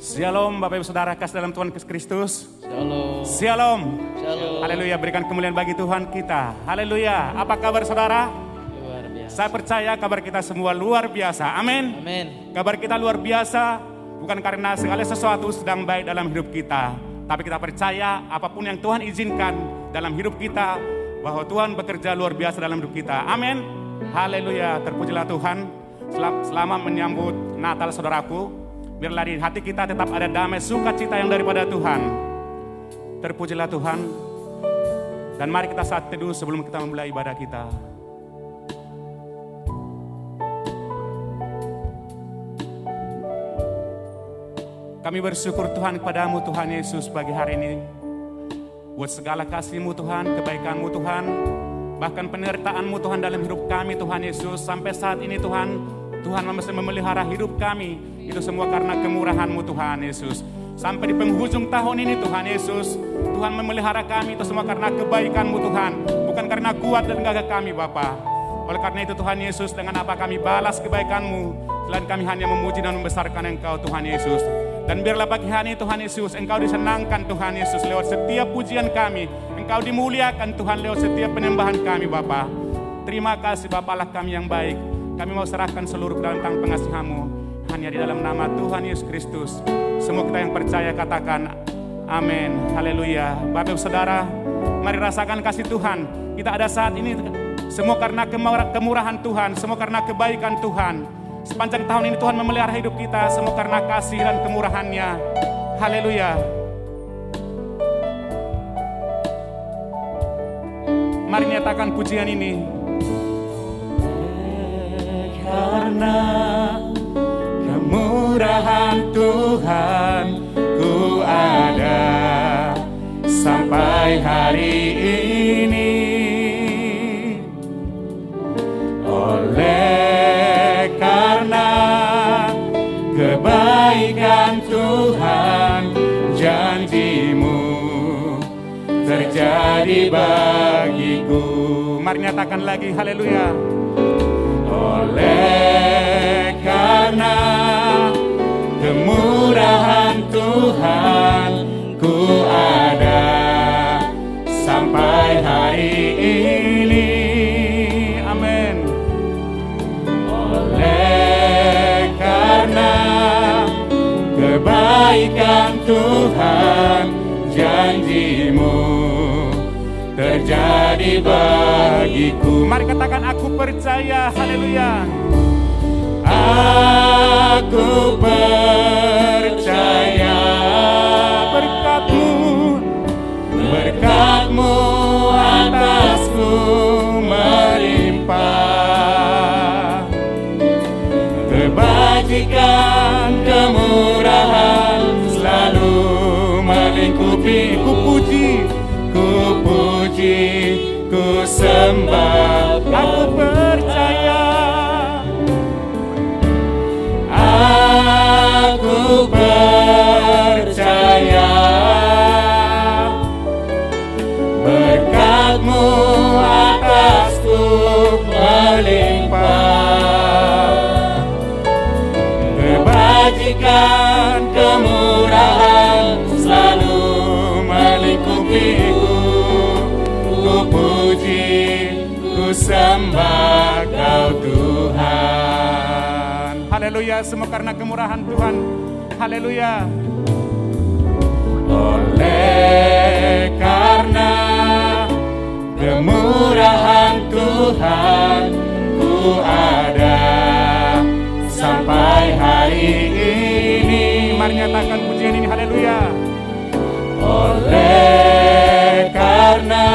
Shalom Bapak Ibu Saudara kasih dalam Tuhan Yesus Kristus. Shalom. Shalom. Shalom. Haleluya, berikan kemuliaan bagi Tuhan kita. Haleluya. Apa kabar saudara? Luar biasa. Saya percaya kabar kita semua luar biasa. Amin. Amin. Kabar kita luar biasa bukan karena segala sesuatu sedang baik dalam hidup kita, tapi kita percaya apapun yang Tuhan izinkan dalam hidup kita, bahwa Tuhan bekerja luar biasa dalam hidup kita. Amin. Haleluya. Terpujilah Tuhan. Selamat menyambut Natal saudaraku. Biarlah di hati kita tetap ada damai sukacita yang daripada Tuhan. Terpujilah Tuhan. Dan mari kita saat teduh sebelum kita memulai ibadah kita. Kami bersyukur Tuhan kepadamu Tuhan Yesus pagi hari ini. Buat segala kasih-Mu Tuhan, kebaikan-Mu Tuhan, bahkan penyertaan-Mu Tuhan dalam hidup kami Tuhan Yesus. Sampai saat ini Tuhan masih memelihara hidup kami. Itu semua karena kemurahan-Mu Tuhan Yesus. Sampai di penghujung tahun ini Tuhan Yesus, Tuhan memelihara kami itu semua karena kebaikan-Mu Tuhan. Bukan karena kuat dan gagah kami Bapa. Oleh karena itu Tuhan Yesus, dengan apa kami balas kebaikan-Mu, selain kami hanya memuji dan membesarkan Engkau Tuhan Yesus. Dan biarlah pagi hari ini Tuhan Yesus, Engkau disenangkan Tuhan Yesus lewat setiap pujian kami. Engkau dimuliakan Tuhan lewat setiap penyembahan kami Bapa. Terima kasih Bapa Allah kami yang baik. Kami mau serahkan seluruh dalam tangan pengasihan-Mu. Hanya di dalam nama Tuhan Yesus Kristus. Semua kita yang percaya katakan amin. Haleluya. Bapak Ibu Saudara, mari rasakan kasih Tuhan. Kita ada saat ini semua karena kemurahan Tuhan, semua karena kebaikan Tuhan. Sepanjang tahun ini Tuhan memelihara hidup kita, semua karena kasih dan kemurahan-Nya. Haleluya. Mari nyatakan pujian ini. Karena kemurahan Tuhan ku ada sampai hari ini. Oleh karena kebaikan Tuhan, janji-Mu terjadi bagiku. Mari nyatakan lagi, haleluya. Oleh karena kemurahan Tuhan ku ada sampai hari ini. Amin. Oleh karena kebaikan Tuhan, janji-Mu terjadi bagiku. Mari katakan aku percaya. Haleluya. Aku percaya berkat-Mu atasku melimpah. Kebajikan, kemurahan selalu melingkupi. Ku puji, ku sembah. Aku percaya. Aku percaya berkat-Mu atasku melimpah. Kebajikan, kemurahan selalu melingkupiku. Ku puji, ku Kau Tuhan. Haleluya, semua karena kemurahan Tuhan. Haleluya. Oleh karena kemurahan Tuhan, ku ada sampai hari ini. Mari nyatakan pujian ini, haleluya. Oleh karena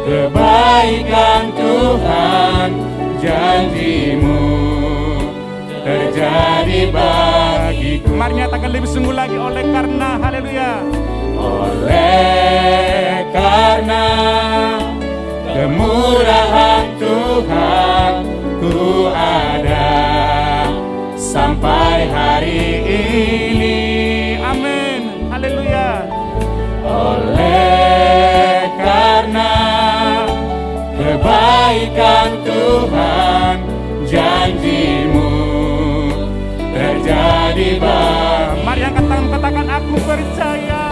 kebaikan Tuhan, janji-Mu terjadi bagiku. Mari nyatakan lebih sungguh lagi, oleh karena, haleluya. Oleh karena kemurahan Tuhan, ku ada sampai hari ini. Amin, haleluya. Oleh karena kebaikan Tuhan, janji-Mu terjadi bagi. Mari angkat tangan, katakan aku percaya.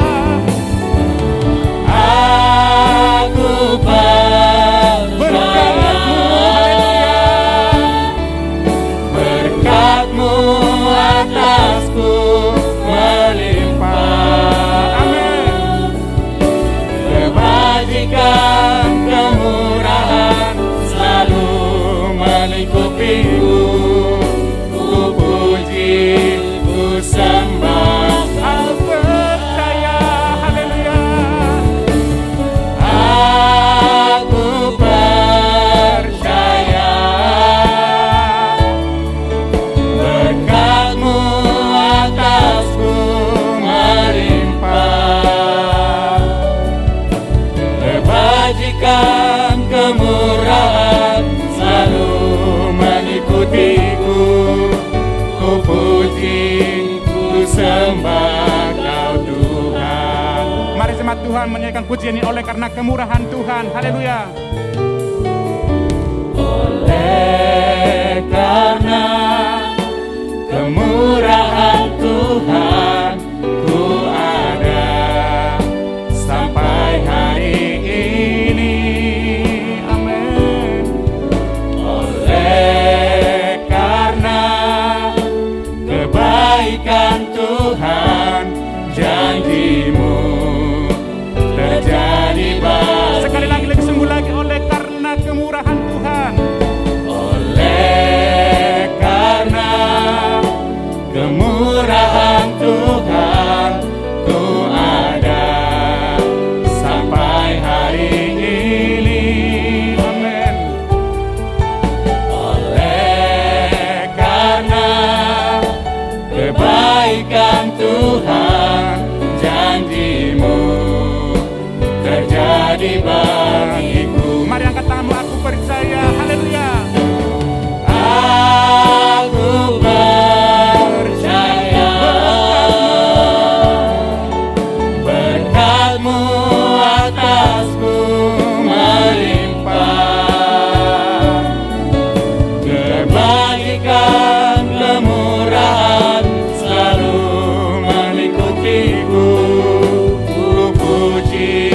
Aku percaya. Berkat-Mu atasku melimpah. Amin. Kebajikan, kemurahan selalu melingkupiku. Ku puji, ku sembah. Aku percaya, haleluya. Aku percaya. Berkat-Mu atasku melimpah. Kebajikan, kemurahan selalu mengikutiku. Ku puji, ku sembah Kau Tuhan. Mari jemaat Tuhan menyanyikan pujian ini, oleh karena kemurahan Tuhan. Haleluya. Oleh karena kemurahan Tuhan, ku ada sampai hari ini. Amin. Oleh karena kebaikan Tuhan, janji-Mu terjadi bagiku. Sekali lagi, lebih sungguh lagi, oleh karena kemurahan Tuhan. Oleh karena kemurahan Tuhan, ku ada sampai hari ini. Amin. Oleh karena kebaikan Tuhan, janji-Mu terjadi bagiku. Mari angkat tanganmu, aku percaya. Haleluya. Aku percaya. Berkat-Mu atasku melimpah. Kebajikan, kemurahan selalu mengikutiku. Ku puji,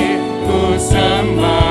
ku sembah.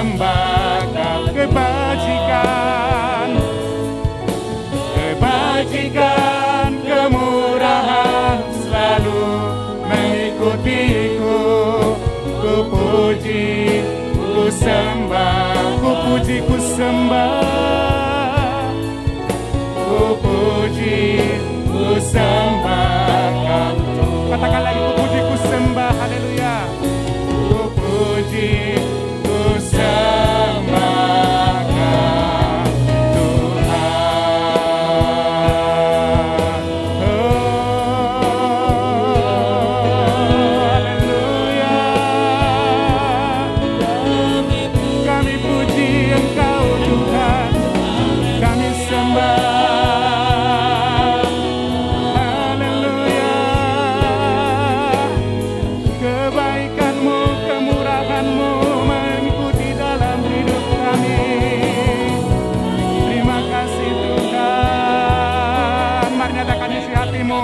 sembah Kau. Kebajikan, kebajikan, kemurahan selalu mengikutiku. Ku puji, ku sembah, ku puji, ku sembah, ku puji, ku sembah Kau. Katakan lagi, ku puji, ku sembah, haleluya. Ku puji, ku sembah Kau, Tuhan. Haleluya. Kami puji Engkau Tuhan, kami sembah. Haleluya. Kebaikan-Mu, kemurahan-Mu mengikuti dalam hidup kami. Terima kasih Tuhan. Mari nyatakan isi hatimu.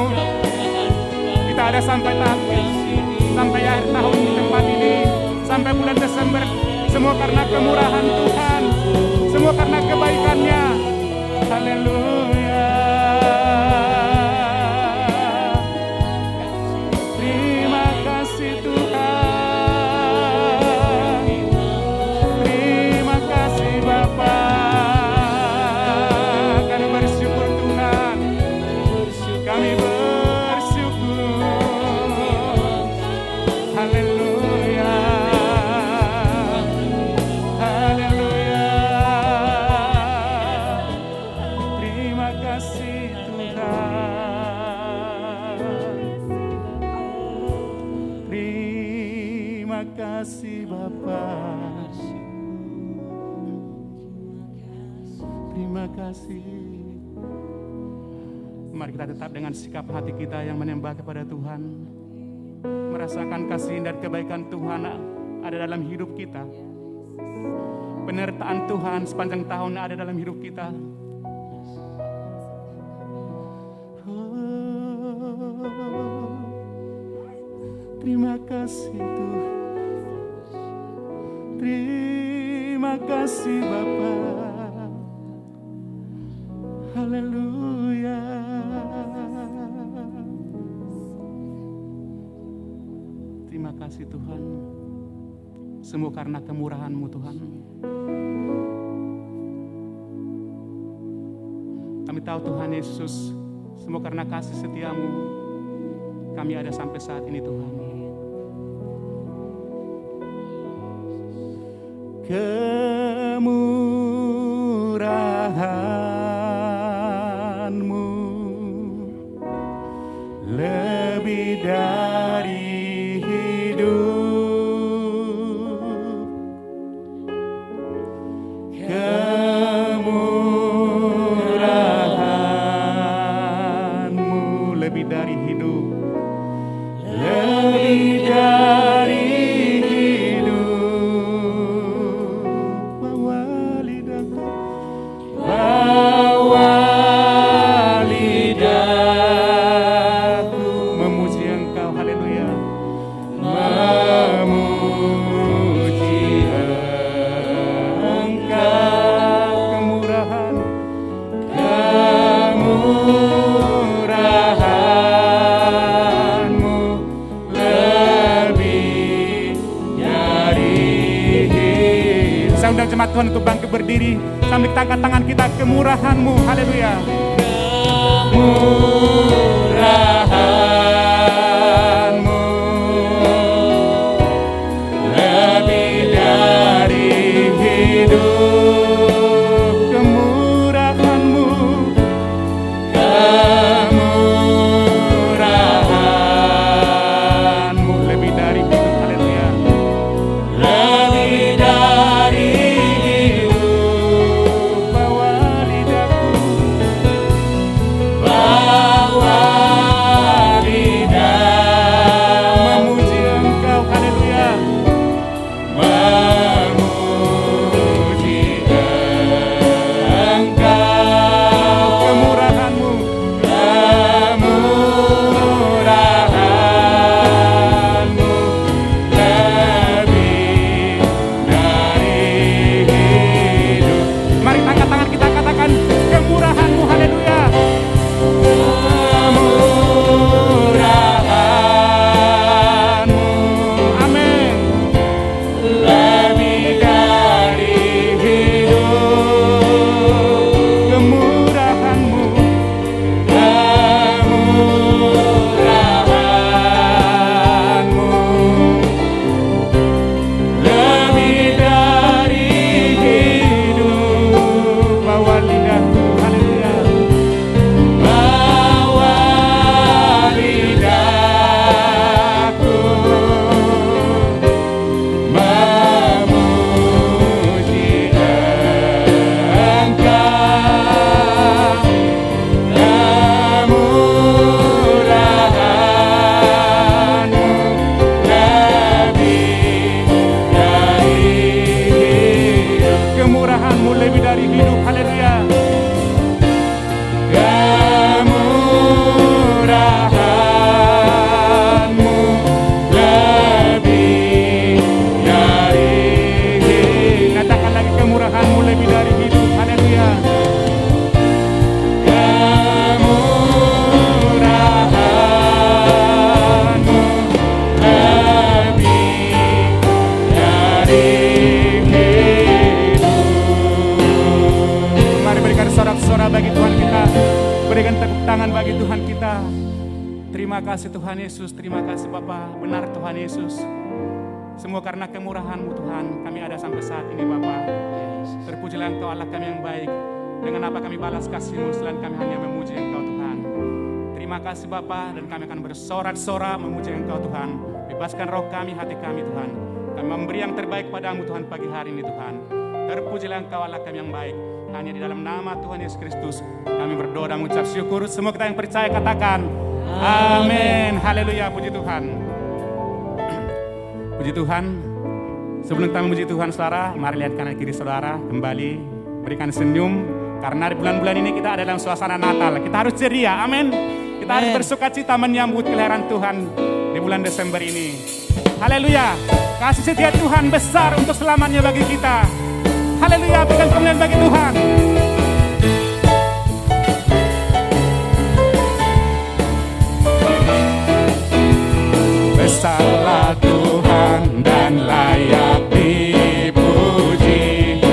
Kita ada sampai akhir tahun di tempat ini, sampai bulan Desember. Semua karena kemurahan Tuhan, semua karena kebaikan-Nya. Haleluya. Terima kasih Tuhan. Terima kasih Bapa. Kami bersyukur Tuhan. Kami bersyukur. Haleluya. Haleluya. Terima kasih Tuhan. Terima kasih Bapa. Terima kasih. Mari kita tetap dengan sikap hati kita yang menyembah kepada Tuhan. Merasakan kasih dan kebaikan Tuhan ada dalam hidup kita. Penyertaan Tuhan sepanjang tahun ada dalam hidup kita. Terima kasih Tuhan. Terima kasih Bapa. Haleluya. Terima kasih Tuhan. Semua karena kemurahan-Mu Tuhan. Kami tahu Tuhan Yesus, semua karena kasih setia-Mu kami ada sampai saat ini Tuhan. Kemurahan-Mu lebih dari hidup. Kemurahan-Mu lebih dari hidup. Lebih dari hidup. Bawa lidahku, bawa lidahku memuji Engkau, haleluya. Memuji Engkau, kemurahan-Mu lebih dari hidup. Saya undang jemaat Tuhan untuk bangkit berdiri sambil angkat tangan kita. Kemurahan-Mu, haleluya. Kemurahan-Mu lebih dari hidup. Kemurahan-Mu, kemurahan-Mu lebih dari hidup, haleluya. Lebih dari hidup. Bawa lidahku, bawa tangan bagi Tuhan kita. Terima kasih Tuhan Yesus, terima kasih Bapa. Benar Tuhan Yesus, semua karena kemurahan-Mu Tuhan, kami ada sampai saat ini Bapa. Terpujilah Engkau Allah kami yang baik. Dengan apa kami balas kasih-Mu selain kami hanya memuji Engkau Tuhan. Terima kasih Bapa, dan kami akan bersorak-sorak memuji Engkau Tuhan. Bebaskan roh kami, hati kami Tuhan. Kami memberi yang terbaik padamu Tuhan pagi hari ini Tuhan. Terpujilah Engkau Allah kami yang baik. Hanya di dalam nama Tuhan Yesus Kristus kami berdoa dan mengucap syukur. Semua kita yang percaya katakan amin. Haleluya, puji Tuhan. Puji Tuhan. Sebelum kita memuji Tuhan saudara, mari lihat kanan kiri saudara, kembali berikan senyum. Karena di bulan-bulan ini kita ada dalam suasana Natal. Kita harus ceria, amin. Kita harus bersuka cita menyambut kelahiran Tuhan di bulan Desember ini. Haleluya. Kasih setia Tuhan besar untuk selamanya bagi kita. Haleluya, berikan kemuliaan bagi Tuhan. Besarlah Tuhan dan layak dipuji.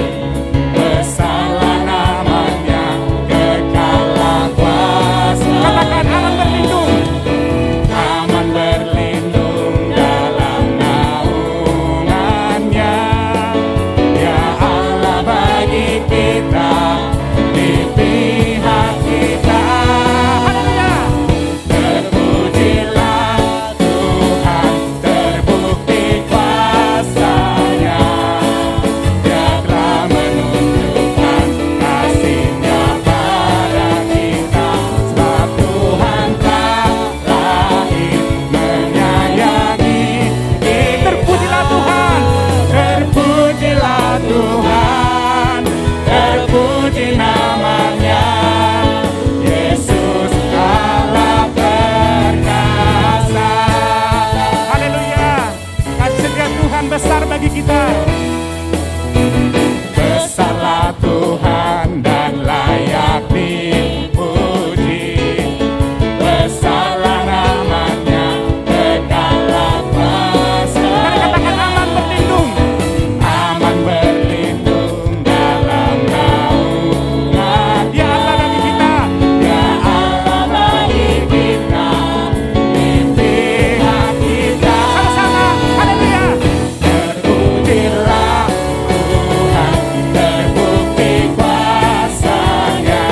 Besarlah namanya, kekal kuasa. Katakan aman berlindung. Aman berlindung dalam naungannya. Ya Allah bagi kita, di pihak kita. Haleluya. Terpujilah Tuhan, terbukti kuasa-Nya. Dia telah menunjukkan kasih-Nya pada kita. Sebab Tuhan telah lahir menyayangi. Terpujilah Tuhan, terpujilah Tuhan, terpuji namanya. Yesus Allah perkasa. Haleluya. Kasih setia Tuhan besar bagi kita. Besarlah Tuhan dan layak dipuji. Besarlah namanya, kekal kuasa. Mari katakan aman berlindung. Aman berlindung dalam naungan. Dia Allah bagi kita. Dia Allah bagi kita, di pihak kita. Sama-sama, haleluya. Terpujilah Tuhan, terbukti kuasa-Nya.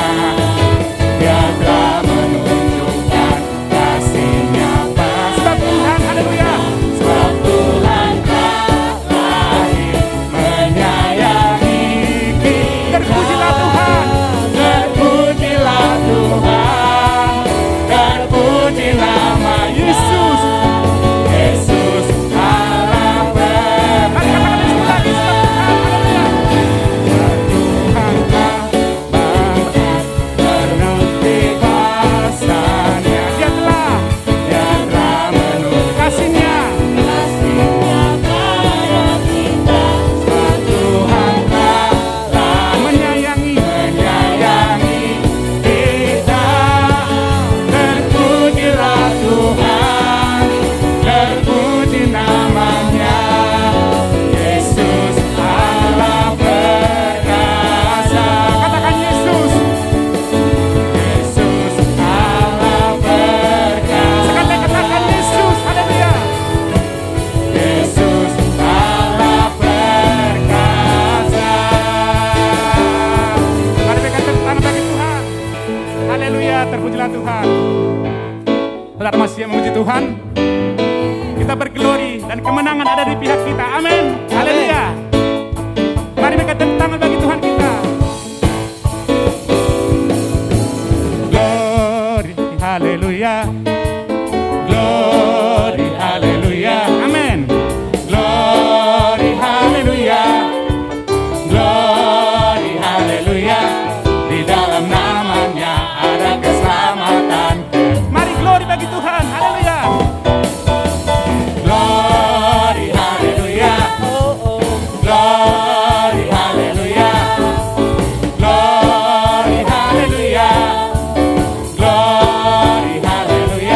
Dia telah menunjukkan kasih-Nya pada. Sebab Tuhan, haleluya. Sebab Tuhan telah lahir menyayangi. Terpujilah Tuhan, terpujilah Tuhan, terpuji nama Yesus. Yesus Allah berkata. Mari katakan Yesus lagi, sebab Tuhan, haleluya. Tuhan telah terbukti kuasa-Nya. Dia telah menunjukkan kasih-Nya. Sebab Tuhan telah menyayangi kita. Terpujilah Tuhan, terpuji namanya. Yesus Allah perkasa. Katakan Yesus. Yesus Allah perkasa. Sekali katakan Yesus, haleluya. Yesus Allah perkasa. Mari berikan tepuk tangan bagi Tuhan. Haleluya, terpujilah Tuhan. Saudara masih memuji Tuhan. Kita berglori dan kemenangan ada di pihak kita. Amin. Haleluya. Mari berikan tepuk tangan bagi Tuhan kita. Glory, haleluya. Glory, haleluya. Amin. Glory, haleluya. Glory, haleluya. Di dalam namanya ada keselamatan. Mari glory bagi Tuhan. Haleluya. Glory, haleluya. Glory, haleluya. Glory, haleluya. Glory, haleluya.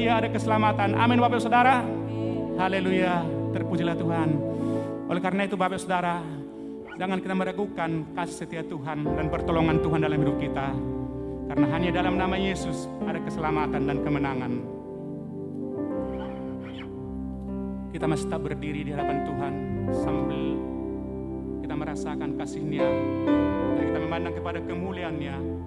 dia ada keselamatan. Amin Bapak Saudara. Haleluya, terpujilah Tuhan. Oleh karena itu Bapak Saudara, jangan kita meragukan kasih setia Tuhan dan pertolongan Tuhan dalam hidup kita. Karena hanya dalam nama Yesus ada keselamatan dan kemenangan. Kita masih tetap berdiri di hadapan Tuhan sambil kita merasakan kasih-Nya dan kita memandang kepada kemuliaan-Nya.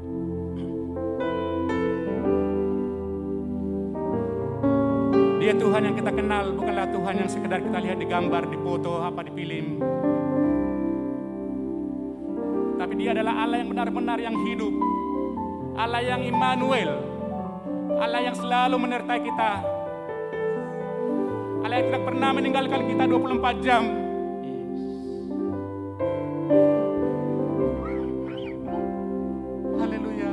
Dia Tuhan yang kita kenal, bukanlah Tuhan yang sekedar kita lihat di gambar, di foto, apa di film. Tapi Dia adalah Allah yang benar-benar yang hidup, Allah yang Immanuel, Allah yang selalu menyertai kita, Allah yang tidak pernah meninggalkan kita 24 jam. Haleluya.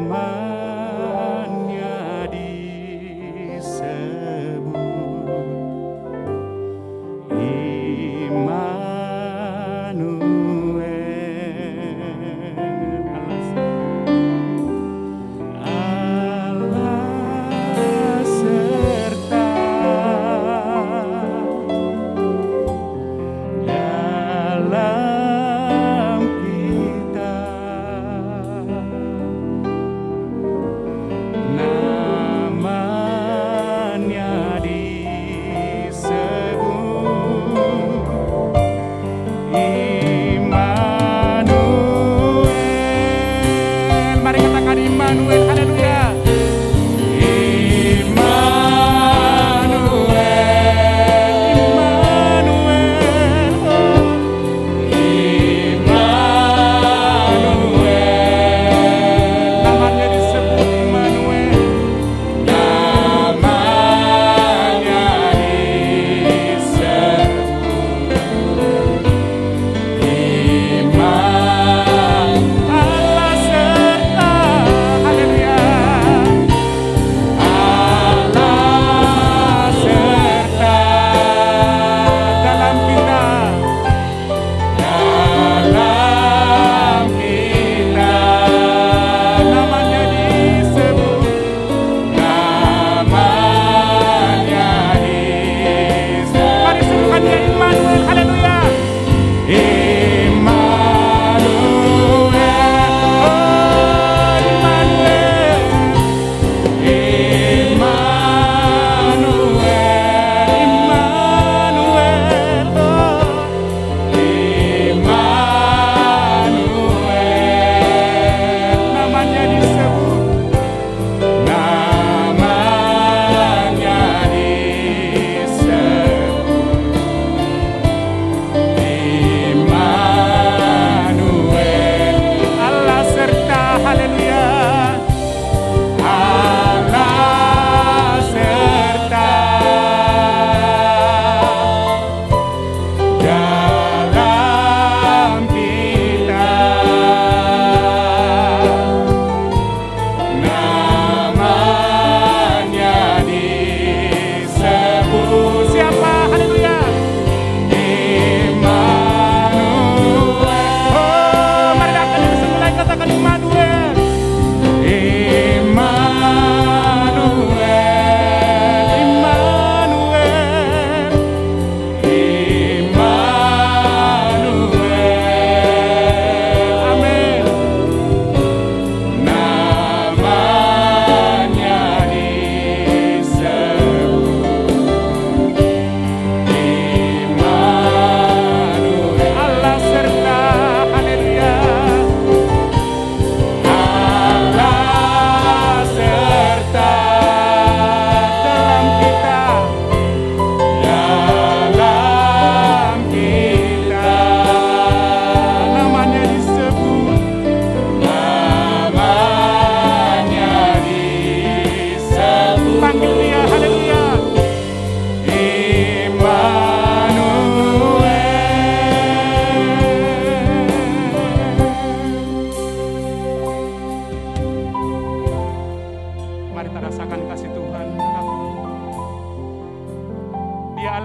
Namanya disebut Immanuel. Allah serta dalam kita. Namanya disebut Immanuel. Mari katakan Immanuel. Haleluya. Immanuel, Immanuel, oh. Immanuel. Namanya disebut Immanuel. Namanya disebut Immanuel. Allah serta. Haleluya.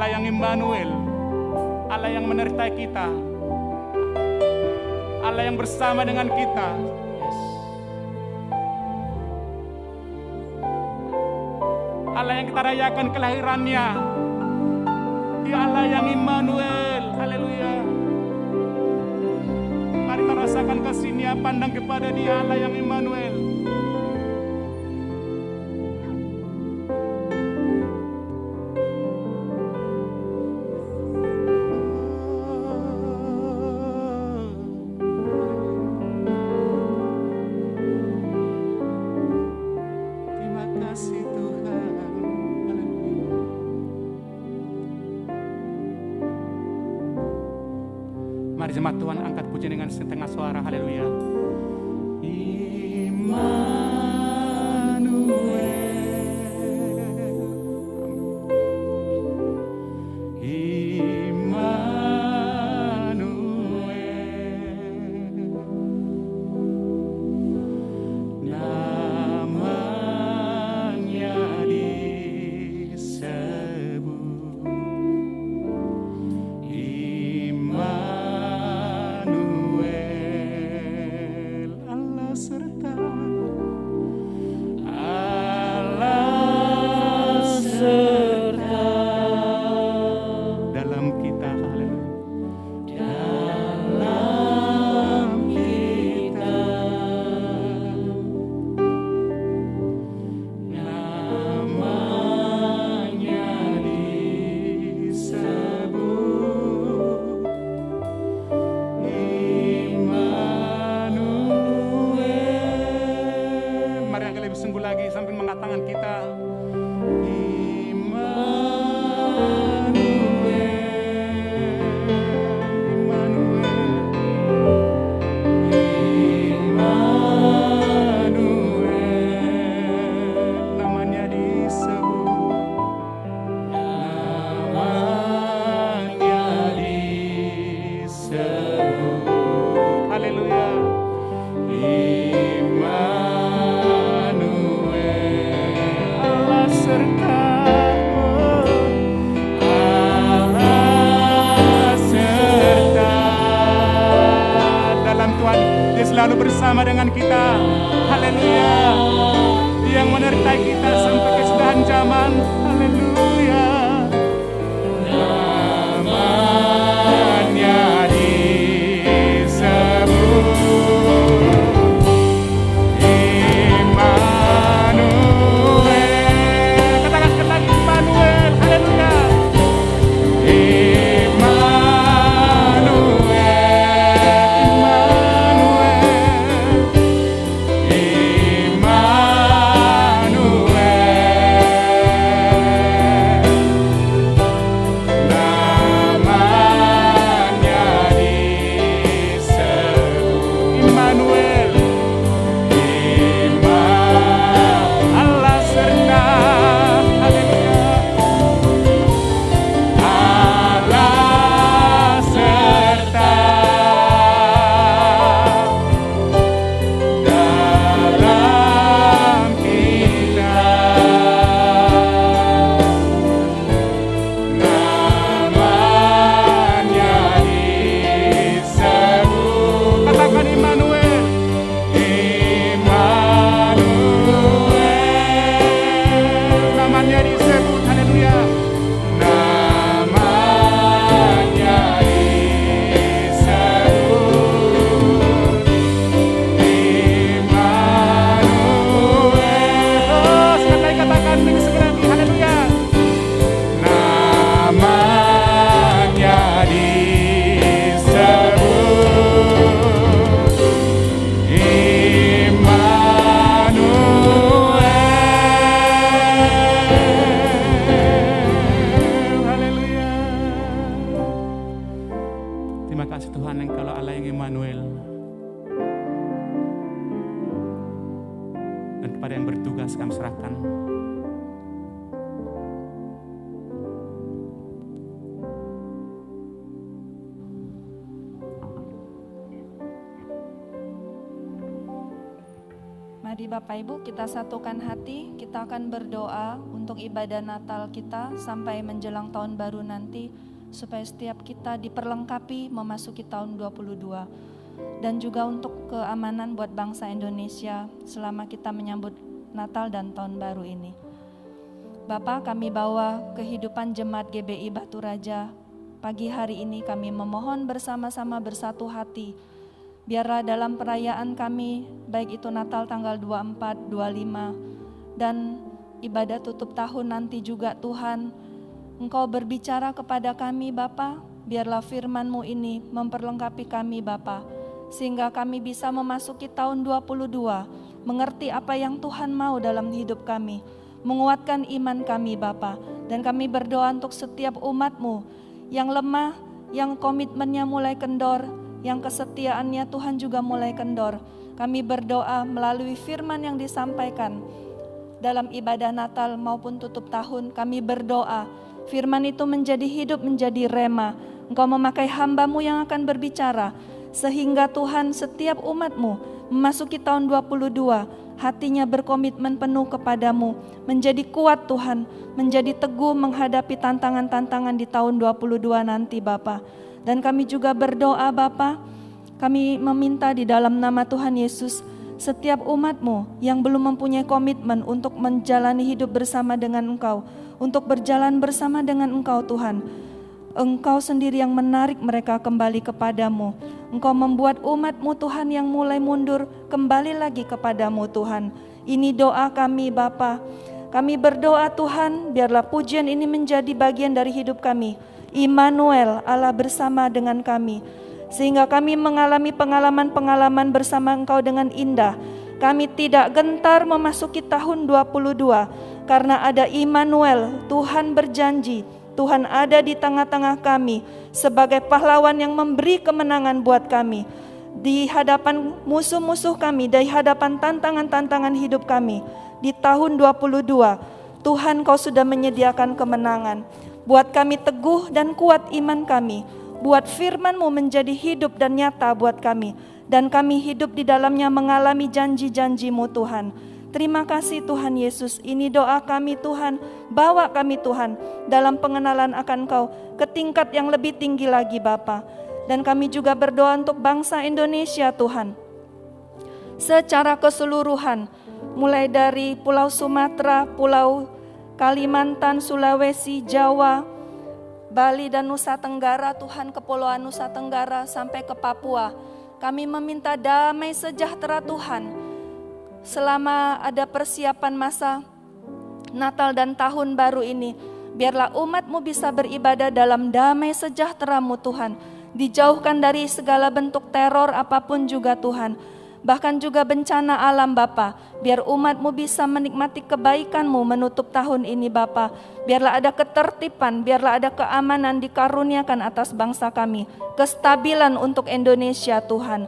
Allah yang Immanuel, Allah yang menyertai kita, Allah yang bersama dengan kita. Yes. Allah yang kita rayakan kelahirannya. Dia Allah yang Immanuel. Haleluya. Mari kita rasakan kasih-Nya, pandang kepada Dia, Allah yang Immanuel. Terima kasih Tuhan. Haleluya. Mari jemaat Tuhan angkat puji dengan setengah suara. Haleluya. Namanya disebut Immanuel, Allah serta dalam kita. Haleluya. Dalam kita namanya disebut Immanuel. Mari agak lebih sungguh lagi sambil mengangkat tangan kita. Namanya disebut, namanya disebut. Haleluya. Immanuel, Allah sertamu, Allah serta. Dalam Tuhan, Dia selalu bersama dengan kita. Haleluya. Dia yang menyertai kita sampai kesudahan zaman. Haleluya. Namanya disebut Immanuel. Katakan sekali lagi, Immanuel. Haleluya. Allah serta. Haleluya. Allah serta dalam kita. Namanya disebut. Katakan Immanuel. Immanuel. Namanya disebut. Haleluya. Namanya disebut Immanuel. Oh, sekali lagi katakan lebih segera lagi. Haleluya. Namanya disebut Immanuel. Haleluya. Terima kasih Tuhan, Engkaulah Allah yang Immanuel. Dan kepada yang bertugas kami serahkan. Mari Bapak Ibu kita satukan hati, kita akan berdoa untuk ibadah Natal kita sampai menjelang tahun baru nanti, supaya setiap kita diperlengkapi memasuki tahun 22. Dan juga untuk keamanan buat bangsa Indonesia selama kita menyambut Natal dan tahun baru ini. Bapa, kami bawa kehidupan jemaat GBI Batu Raja. Pagi hari ini kami memohon bersama-sama bersatu hati. Biarlah dalam perayaan kami, baik itu Natal tanggal 24, 25, dan ibadah tutup tahun nanti juga Tuhan, Engkau berbicara kepada kami Bapa, biarlah firman-Mu ini memperlengkapi kami Bapa, sehingga kami bisa memasuki tahun 22, mengerti apa yang Tuhan mau dalam hidup kami, menguatkan iman kami Bapa, dan kami berdoa untuk setiap umat-Mu yang lemah, yang komitmennya mulai kendor, yang kesetiaannya Tuhan juga mulai kendor. Kami berdoa melalui firman yang disampaikan dalam ibadah Natal maupun tutup tahun. Kami berdoa firman itu menjadi hidup, menjadi rema. Engkau memakai hamba-Mu yang akan berbicara, sehingga Tuhan setiap umat-Mu memasuki tahun 22, hatinya berkomitmen penuh kepadamu, menjadi kuat Tuhan, menjadi teguh menghadapi tantangan-tantangan di tahun 22 nanti Bapa. Dan kami juga berdoa Bapa, kami meminta di dalam nama Tuhan Yesus, setiap umat-Mu yang belum mempunyai komitmen untuk menjalani hidup bersama dengan Engkau, untuk berjalan bersama dengan Engkau Tuhan, Engkau sendiri yang menarik mereka kembali kepadamu. Engkau membuat umat-Mu Tuhan yang mulai mundur kembali lagi kepadamu Tuhan. Ini doa kami Bapa. Kami berdoa Tuhan, biarlah pujian ini menjadi bagian dari hidup kami. Immanuel, Allah bersama dengan kami, sehingga kami mengalami pengalaman-pengalaman bersama Engkau dengan indah. Kami tidak gentar memasuki tahun 22, karena ada Immanuel, Tuhan berjanji, Tuhan ada di tengah-tengah kami sebagai pahlawan yang memberi kemenangan buat kami. Di hadapan musuh-musuh kami, di hadapan tantangan-tantangan hidup kami, di tahun 22, Tuhan Kau sudah menyediakan kemenangan. Buat kami teguh dan kuat iman kami. Buat firman-Mu menjadi hidup dan nyata buat kami. Dan kami hidup di dalamnya mengalami janji-janji-Mu Tuhan. Terima kasih Tuhan Yesus. Ini doa kami Tuhan. Bawa kami Tuhan dalam pengenalan akan Kau ke tingkat yang lebih tinggi lagi Bapa. Dan kami juga berdoa untuk bangsa Indonesia Tuhan. Secara keseluruhan. Mulai dari Pulau Sumatera, Pulau Kalimantan, Sulawesi, Jawa, Bali dan Nusa Tenggara, Tuhan Kepulauan Nusa Tenggara sampai ke Papua. Kami meminta damai sejahtera Tuhan. Selama ada persiapan masa Natal dan Tahun Baru ini, biarlah umat-Mu bisa beribadah dalam damai sejahtera-Mu Tuhan. Dijauhkan dari segala bentuk teror apapun juga Tuhan. Bahkan juga bencana alam Bapa, biar umat-Mu bisa menikmati kebaikan-Mu menutup tahun ini Bapa. Biarlah ada ketertiban, biarlah ada keamanan dikaruniakan atas bangsa kami, kestabilan untuk Indonesia Tuhan.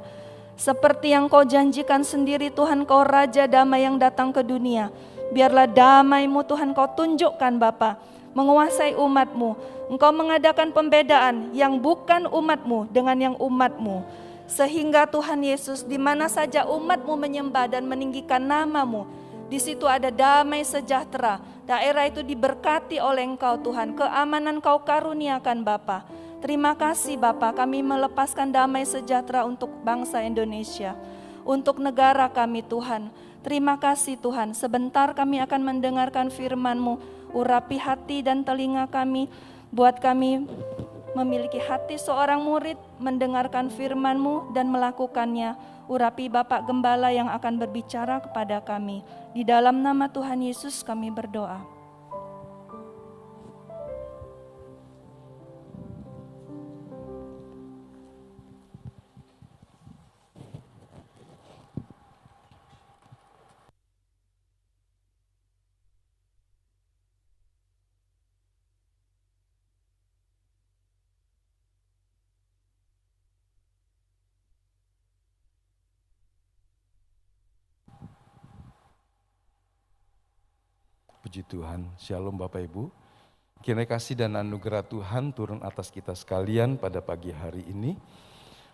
Seperti yang Kau janjikan sendiri Tuhan, Kau Raja Damai yang datang ke dunia. Biarlah damai-Mu Tuhan Kau tunjukkan Bapa, menguasai umat-Mu. Engkau mengadakan pembedaan yang bukan umat-Mu dengan yang umat-Mu. Sehingga Tuhan Yesus, di mana saja umat-Mu menyembah dan meninggikan nama-Mu, di situ ada damai sejahtera. Daerah itu diberkati oleh Engkau Tuhan, keamanan Kau karuniakan Bapa. Terima kasih Bapa, kami melepaskan damai sejahtera untuk bangsa Indonesia, untuk negara kami Tuhan. Terima kasih Tuhan, sebentar kami akan mendengarkan firman-Mu. Urapi hati dan telinga kami, buat kami memiliki hati seorang murid, mendengarkan firman-Mu dan melakukannya. Urapi Bapak Gembala yang akan berbicara kepada kami. Di dalam nama Tuhan Yesus kami berdoa. Puji Tuhan, Shalom Bapak Ibu. Kiranya kasih dan anugerah Tuhan turun atas kita sekalian pada pagi hari ini.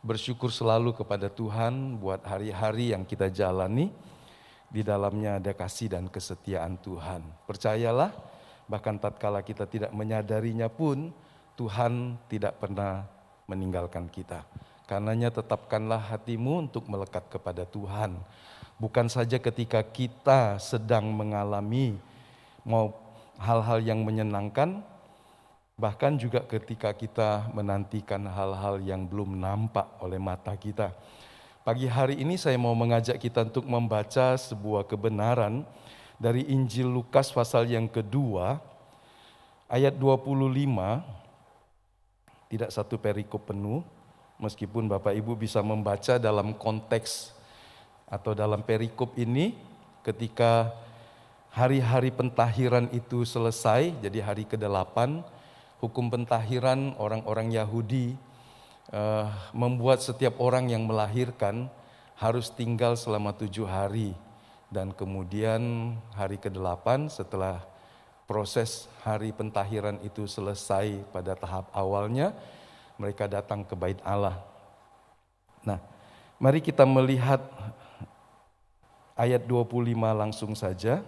Bersyukur selalu kepada Tuhan buat hari-hari yang kita jalani. Di dalamnya ada kasih dan kesetiaan Tuhan. Percayalah, bahkan tatkala kita tidak menyadarinya pun, Tuhan tidak pernah meninggalkan kita. Karenanya tetapkanlah hatimu untuk melekat kepada Tuhan. Bukan saja ketika kita sedang mengalami mau hal-hal yang menyenangkan, bahkan juga ketika kita menantikan hal-hal yang belum nampak oleh mata kita. Pagi hari ini saya mau mengajak kita untuk membaca sebuah kebenaran dari Injil Lukas pasal yang kedua, ayat 25, tidak satu perikop penuh, meskipun Bapak Ibu bisa membaca dalam konteks atau dalam perikop ini ketika hari-hari pentahiran itu selesai, jadi hari ke-8, hukum pentahiran orang-orang Yahudi membuat setiap orang yang melahirkan harus tinggal selama 7 hari. Dan kemudian hari ke-8 setelah proses hari pentahiran itu selesai pada tahap awalnya, mereka datang ke bait Allah. Nah, mari kita melihat ayat 25 langsung saja.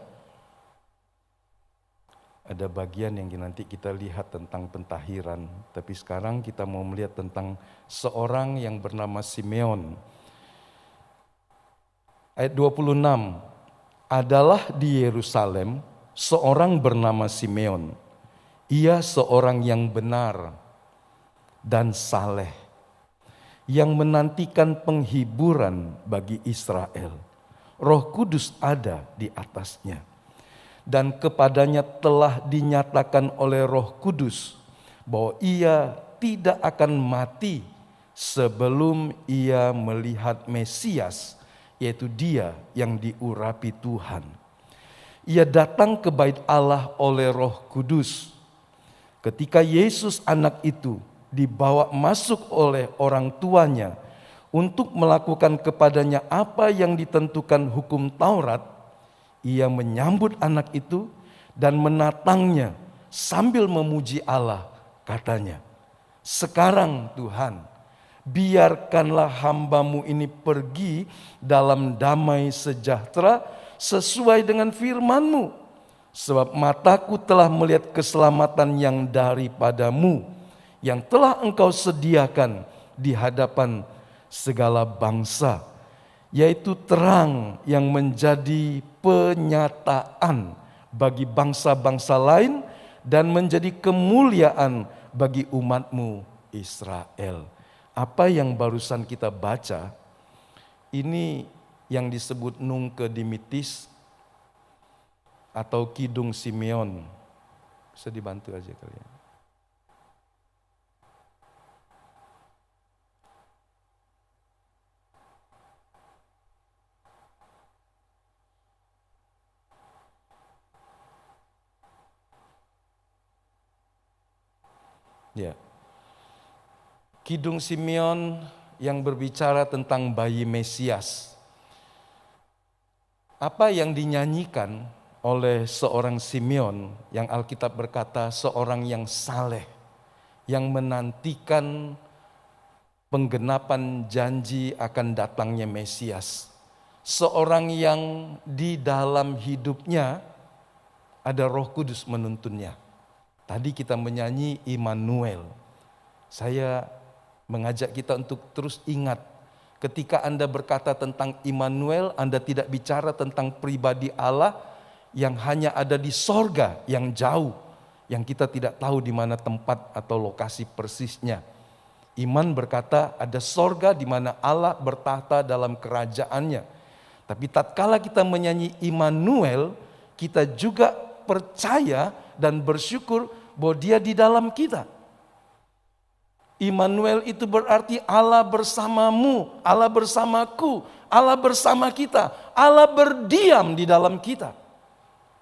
Ada bagian yang nanti kita lihat tentang pentahiran. Tapi sekarang kita mau melihat tentang seorang yang bernama Simeon. Ayat 26. Adalah di Yerusalem seorang bernama Simeon. Ia seorang yang benar dan saleh, yang menantikan penghiburan bagi Israel. Roh Kudus ada di atasnya. Dan kepadanya telah dinyatakan oleh Roh Kudus bahwa ia tidak akan mati sebelum ia melihat Mesias, yaitu Dia yang diurapi Tuhan. Ia datang ke bait Allah oleh Roh Kudus. Ketika Yesus anak itu dibawa masuk oleh orang tuanya untuk melakukan kepadanya apa yang ditentukan hukum Taurat, ia menyambut anak itu dan menatangnya sambil memuji Allah, katanya, "Sekarang Tuhan, biarkanlah hamba-Mu ini pergi dalam damai sejahtera sesuai dengan firman-Mu. Sebab mataku telah melihat keselamatan yang daripada-Mu, yang telah Engkau sediakan di hadapan segala bangsa, yaitu terang yang menjadi penyataan bagi bangsa-bangsa lain dan menjadi kemuliaan bagi umat-Mu Israel." Apa yang barusan kita baca, ini yang disebut Nunc Dimittis atau Kidung Simeon. Bisa dibantu aja kalian. Ya. Kidung Simeon yang berbicara tentang bayi Mesias. Apa yang dinyanyikan oleh seorang Simeon yang Alkitab berkata seorang yang saleh, yang menantikan penggenapan janji akan datangnya Mesias. Seorang yang di dalam hidupnya ada Roh Kudus menuntunnya. Tadi kita menyanyi Immanuel. Saya mengajak kita untuk terus ingat, ketika Anda berkata tentang Immanuel, Anda tidak bicara tentang pribadi Allah yang hanya ada di sorga yang jauh, yang kita tidak tahu di mana tempat atau lokasi persisnya. Iman berkata ada sorga di mana Allah bertahta dalam kerajaannya. Tapi tatkala kita menyanyi Immanuel, kita juga percaya dan bersyukur bahwa Dia di dalam kita. Immanuel itu berarti Allah bersamamu, Allah bersamaku, Allah bersama kita, Allah berdiam di dalam kita.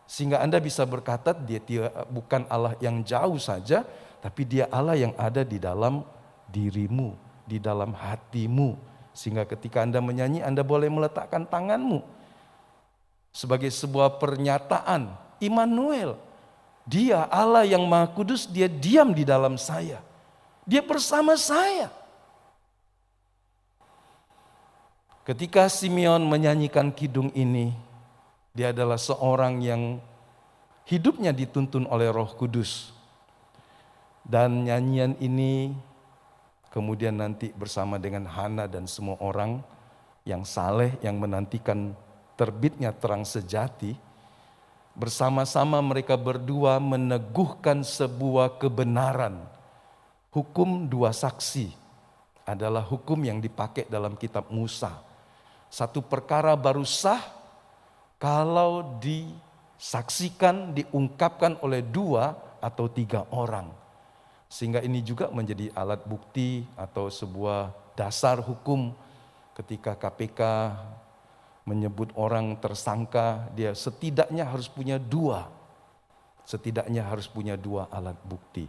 Sehingga Anda bisa berkata Dia bukan Allah yang jauh saja, tapi Dia Allah yang ada di dalam dirimu, di dalam hatimu. Sehingga ketika Anda menyanyi, Anda boleh meletakkan tanganmu sebagai sebuah pernyataan, Immanuel, Dia Allah yang Maha Kudus, Dia diam di dalam saya. Dia bersama saya. Ketika Simeon menyanyikan kidung ini, Dia adalah seorang yang hidupnya dituntun oleh Roh Kudus. Dan nyanyian ini kemudian nanti bersama dengan Hana dan semua orang yang saleh yang menantikan terbitnya terang sejati, bersama-sama mereka berdua meneguhkan sebuah kebenaran. Hukum dua saksi adalah hukum yang dipakai dalam kitab Musa. Satu perkara baru sah kalau disaksikan, diungkapkan oleh 2 atau 3 orang. Sehingga ini juga menjadi alat bukti atau sebuah dasar hukum ketika KPK menyebut orang tersangka, dia setidaknya harus punya 2. Setidaknya harus punya 2 alat bukti.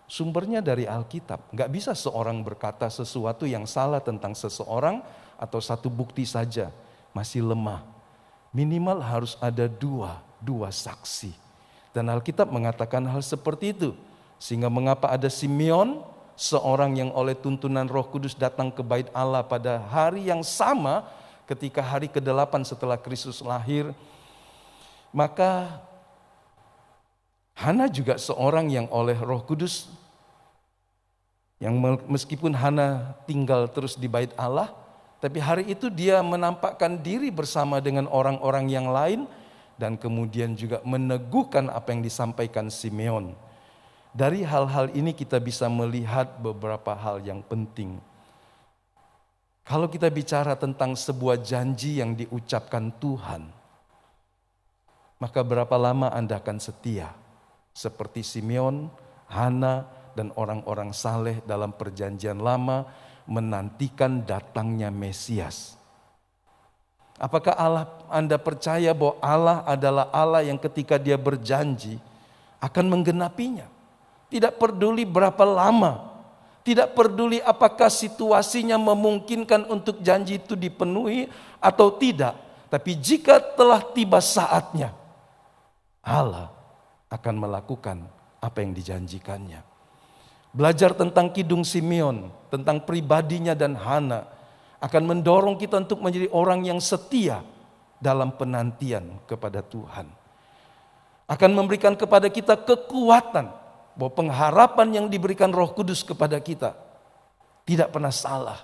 Sumbernya dari Alkitab. Nggak bisa seorang berkata sesuatu yang salah tentang seseorang atau satu bukti saja. Masih lemah. Minimal harus ada 2 saksi. Dan Alkitab mengatakan hal seperti itu. Sehingga mengapa ada Simeon, seorang yang oleh tuntunan Roh Kudus datang ke bait Allah pada hari yang sama ketika hari ke-8 setelah Kristus lahir. Maka Hana juga seorang yang oleh Roh Kudus, yang meskipun Hana tinggal terus di bait Allah, tapi hari itu dia menampakkan diri bersama dengan orang-orang yang lain dan kemudian juga meneguhkan apa yang disampaikan Simeon. Dari hal-hal ini kita bisa melihat beberapa hal yang penting. Kalau kita bicara tentang sebuah janji yang diucapkan Tuhan, maka berapa lama Anda akan setia? Seperti Simeon, Hana, dan orang-orang saleh dalam perjanjian lama menantikan datangnya Mesias. Apakah Anda percaya bahwa Allah adalah Allah yang ketika Dia berjanji akan menggenapinya? Tidak peduli berapa lama, tidak peduli apakah situasinya memungkinkan untuk janji itu dipenuhi atau tidak. Tapi jika telah tiba saatnya, Allah akan melakukan apa yang dijanjikannya. Belajar tentang Kidung Simeon, tentang pribadinya dan Hana, akan mendorong kita untuk menjadi orang yang setia dalam penantian kepada Tuhan. Akan memberikan kepada kita kekuatan bahwa pengharapan yang diberikan Roh Kudus kepada kita tidak pernah salah.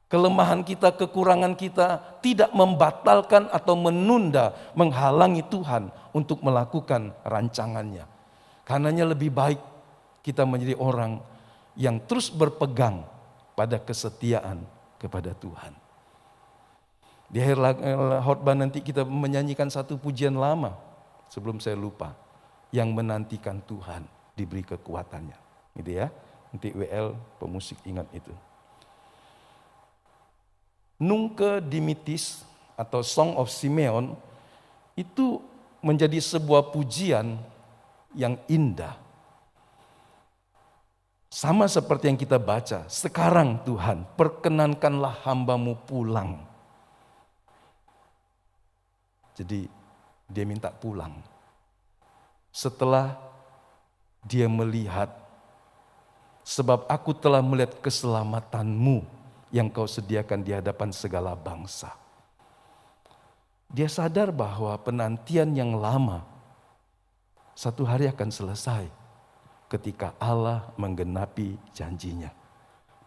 Kelemahan kita, kekurangan kita tidak membatalkan atau menunda, menghalangi Tuhan untuk melakukan rancangannya. Karenanya lebih baik kita menjadi orang yang terus berpegang pada kesetiaan kepada Tuhan. Di akhir khotbah nanti kita menyanyikan satu pujian lama, sebelum saya lupa, yang menantikan Tuhan diberi kekuatannya. Gitu ya. Nanti WL pemusik ingat itu. Nunc Dimittis atau Song of Simeon itu menjadi sebuah pujian yang indah. Sama seperti yang kita baca, sekarang Tuhan perkenankanlah hamba-Mu pulang. Jadi dia minta pulang. Setelah dia melihat, sebab aku telah melihat keselamatan-Mu yang Kau sediakan di hadapan segala bangsa. Dia sadar bahwa penantian yang lama satu hari akan selesai ketika Allah menggenapi janjinya.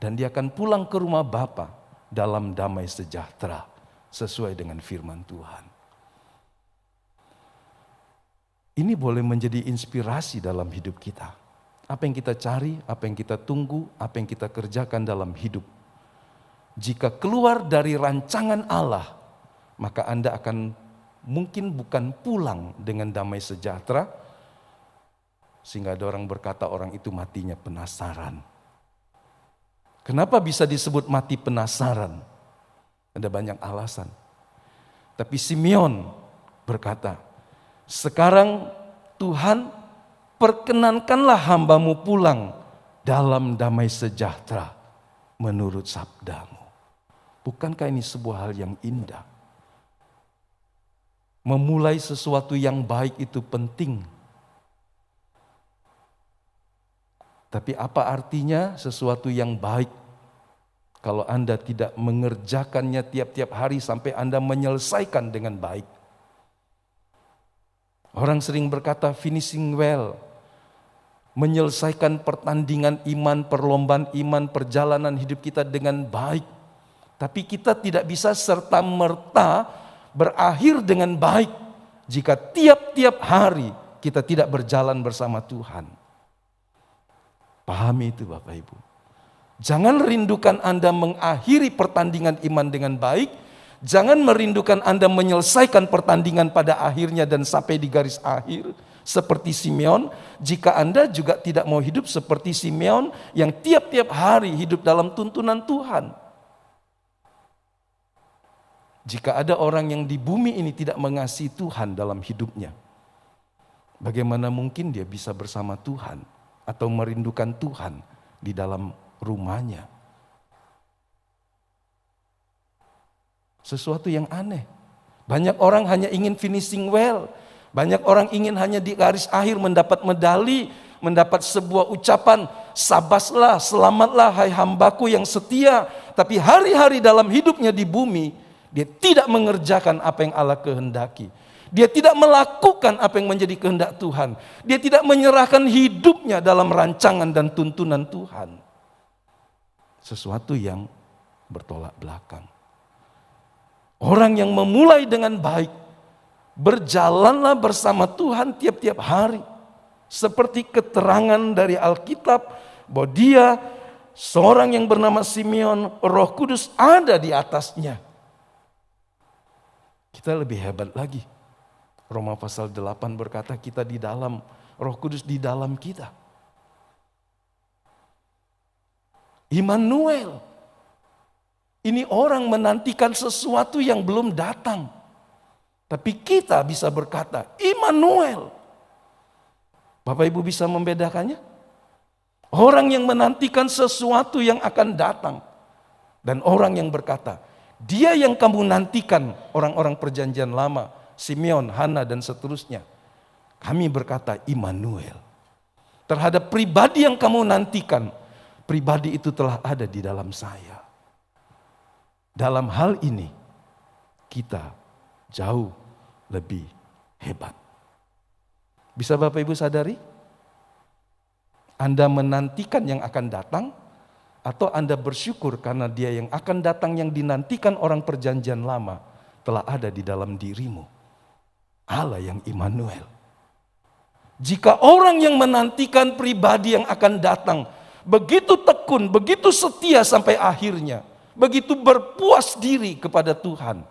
Dan dia akan pulang ke rumah Bapa dalam damai sejahtera sesuai dengan firman Tuhan. Ini boleh menjadi inspirasi dalam hidup kita. Apa yang kita cari, apa yang kita tunggu, apa yang kita kerjakan dalam hidup. Jika keluar dari rancangan Allah, maka Anda akan mungkin bukan pulang dengan damai sejahtera, sehingga ada orang berkata orang itu matinya penasaran. Kenapa bisa disebut mati penasaran? Ada banyak alasan. Tapi Simeon berkata, sekarang Tuhan perkenankanlah hamba-Mu pulang dalam damai sejahtera menurut sabda-Mu. Bukankah ini sebuah hal yang indah? Memulai sesuatu yang baik itu penting. Tapi apa artinya sesuatu yang baik kalau Anda tidak mengerjakannya tiap-tiap hari sampai Anda menyelesaikan dengan baik. Orang sering berkata finishing well, menyelesaikan pertandingan iman, perlombaan iman, perjalanan hidup kita dengan baik. Tapi kita tidak bisa serta-merta berakhir dengan baik jika tiap-tiap hari kita tidak berjalan bersama Tuhan. Pahami itu Bapak Ibu. Jangan rindukan Anda mengakhiri pertandingan iman dengan baik. Jangan merindukan Anda menyelesaikan pertandingan pada akhirnya dan sampai di garis akhir seperti Simeon. Jika Anda juga tidak mau hidup seperti Simeon yang tiap-tiap hari hidup dalam tuntunan Tuhan. Jika ada orang yang di bumi ini tidak mengasihi Tuhan dalam hidupnya, bagaimana mungkin dia bisa bersama Tuhan atau merindukan Tuhan di dalam rumahnya? Sesuatu yang aneh. Banyak orang hanya ingin finishing well. Banyak orang ingin hanya di garis akhir mendapat medali, mendapat sebuah ucapan, sabaslah, selamatlah hai hambaku yang setia. Tapi hari-hari dalam hidupnya di bumi, dia tidak mengerjakan apa yang Allah kehendaki. Dia tidak melakukan apa yang menjadi kehendak Tuhan. Dia tidak menyerahkan hidupnya dalam rancangan dan tuntunan Tuhan. Sesuatu yang bertolak belakang. Orang yang memulai dengan baik, berjalanlah bersama Tuhan tiap-tiap hari. Seperti keterangan dari Alkitab bahwa dia seorang yang bernama Simeon, Roh Kudus ada di atasnya. Kita lebih hebat lagi. Roma pasal 8 berkata kita di dalam, Roh Kudus di dalam kita. Immanuel. Ini orang menantikan sesuatu yang belum datang. Tapi kita bisa berkata, Immanuel. Bapak Ibu bisa membedakannya? Orang yang menantikan sesuatu yang akan datang. Dan orang yang berkata, dia yang kamu nantikan, orang-orang perjanjian lama, Simeon, Hana dan seterusnya. Kami berkata Immanuel. Terhadap pribadi yang kamu nantikan, pribadi itu telah ada di dalam saya. Dalam hal ini, kita jauh lebih hebat. Bisa Bapak Ibu sadari? Anda menantikan yang akan datang, atau Anda bersyukur karena dia yang akan datang yang dinantikan orang perjanjian lama telah ada di dalam dirimu. Allah yang Immanuel. Jika orang yang menantikan pribadi yang akan datang begitu tekun, begitu setia sampai akhirnya, begitu berpuas diri kepada Tuhan,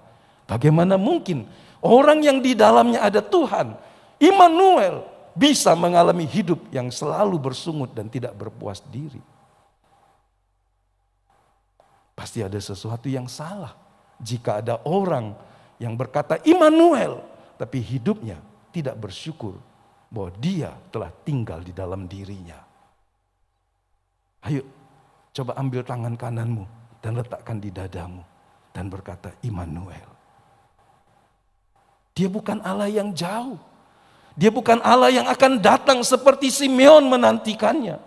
bagaimana mungkin orang yang di dalamnya ada Tuhan, Immanuel, bisa mengalami hidup yang selalu bersungut dan tidak berpuas diri? Pasti ada sesuatu yang salah jika ada orang yang berkata Immanuel, tapi hidupnya tidak bersyukur bahwa dia telah tinggal di dalam dirinya. Ayo, coba ambil tangan kananmu dan letakkan di dadamu dan berkata Immanuel. Dia bukan Allah yang jauh. Dia bukan Allah yang akan datang seperti Simeon menantikannya.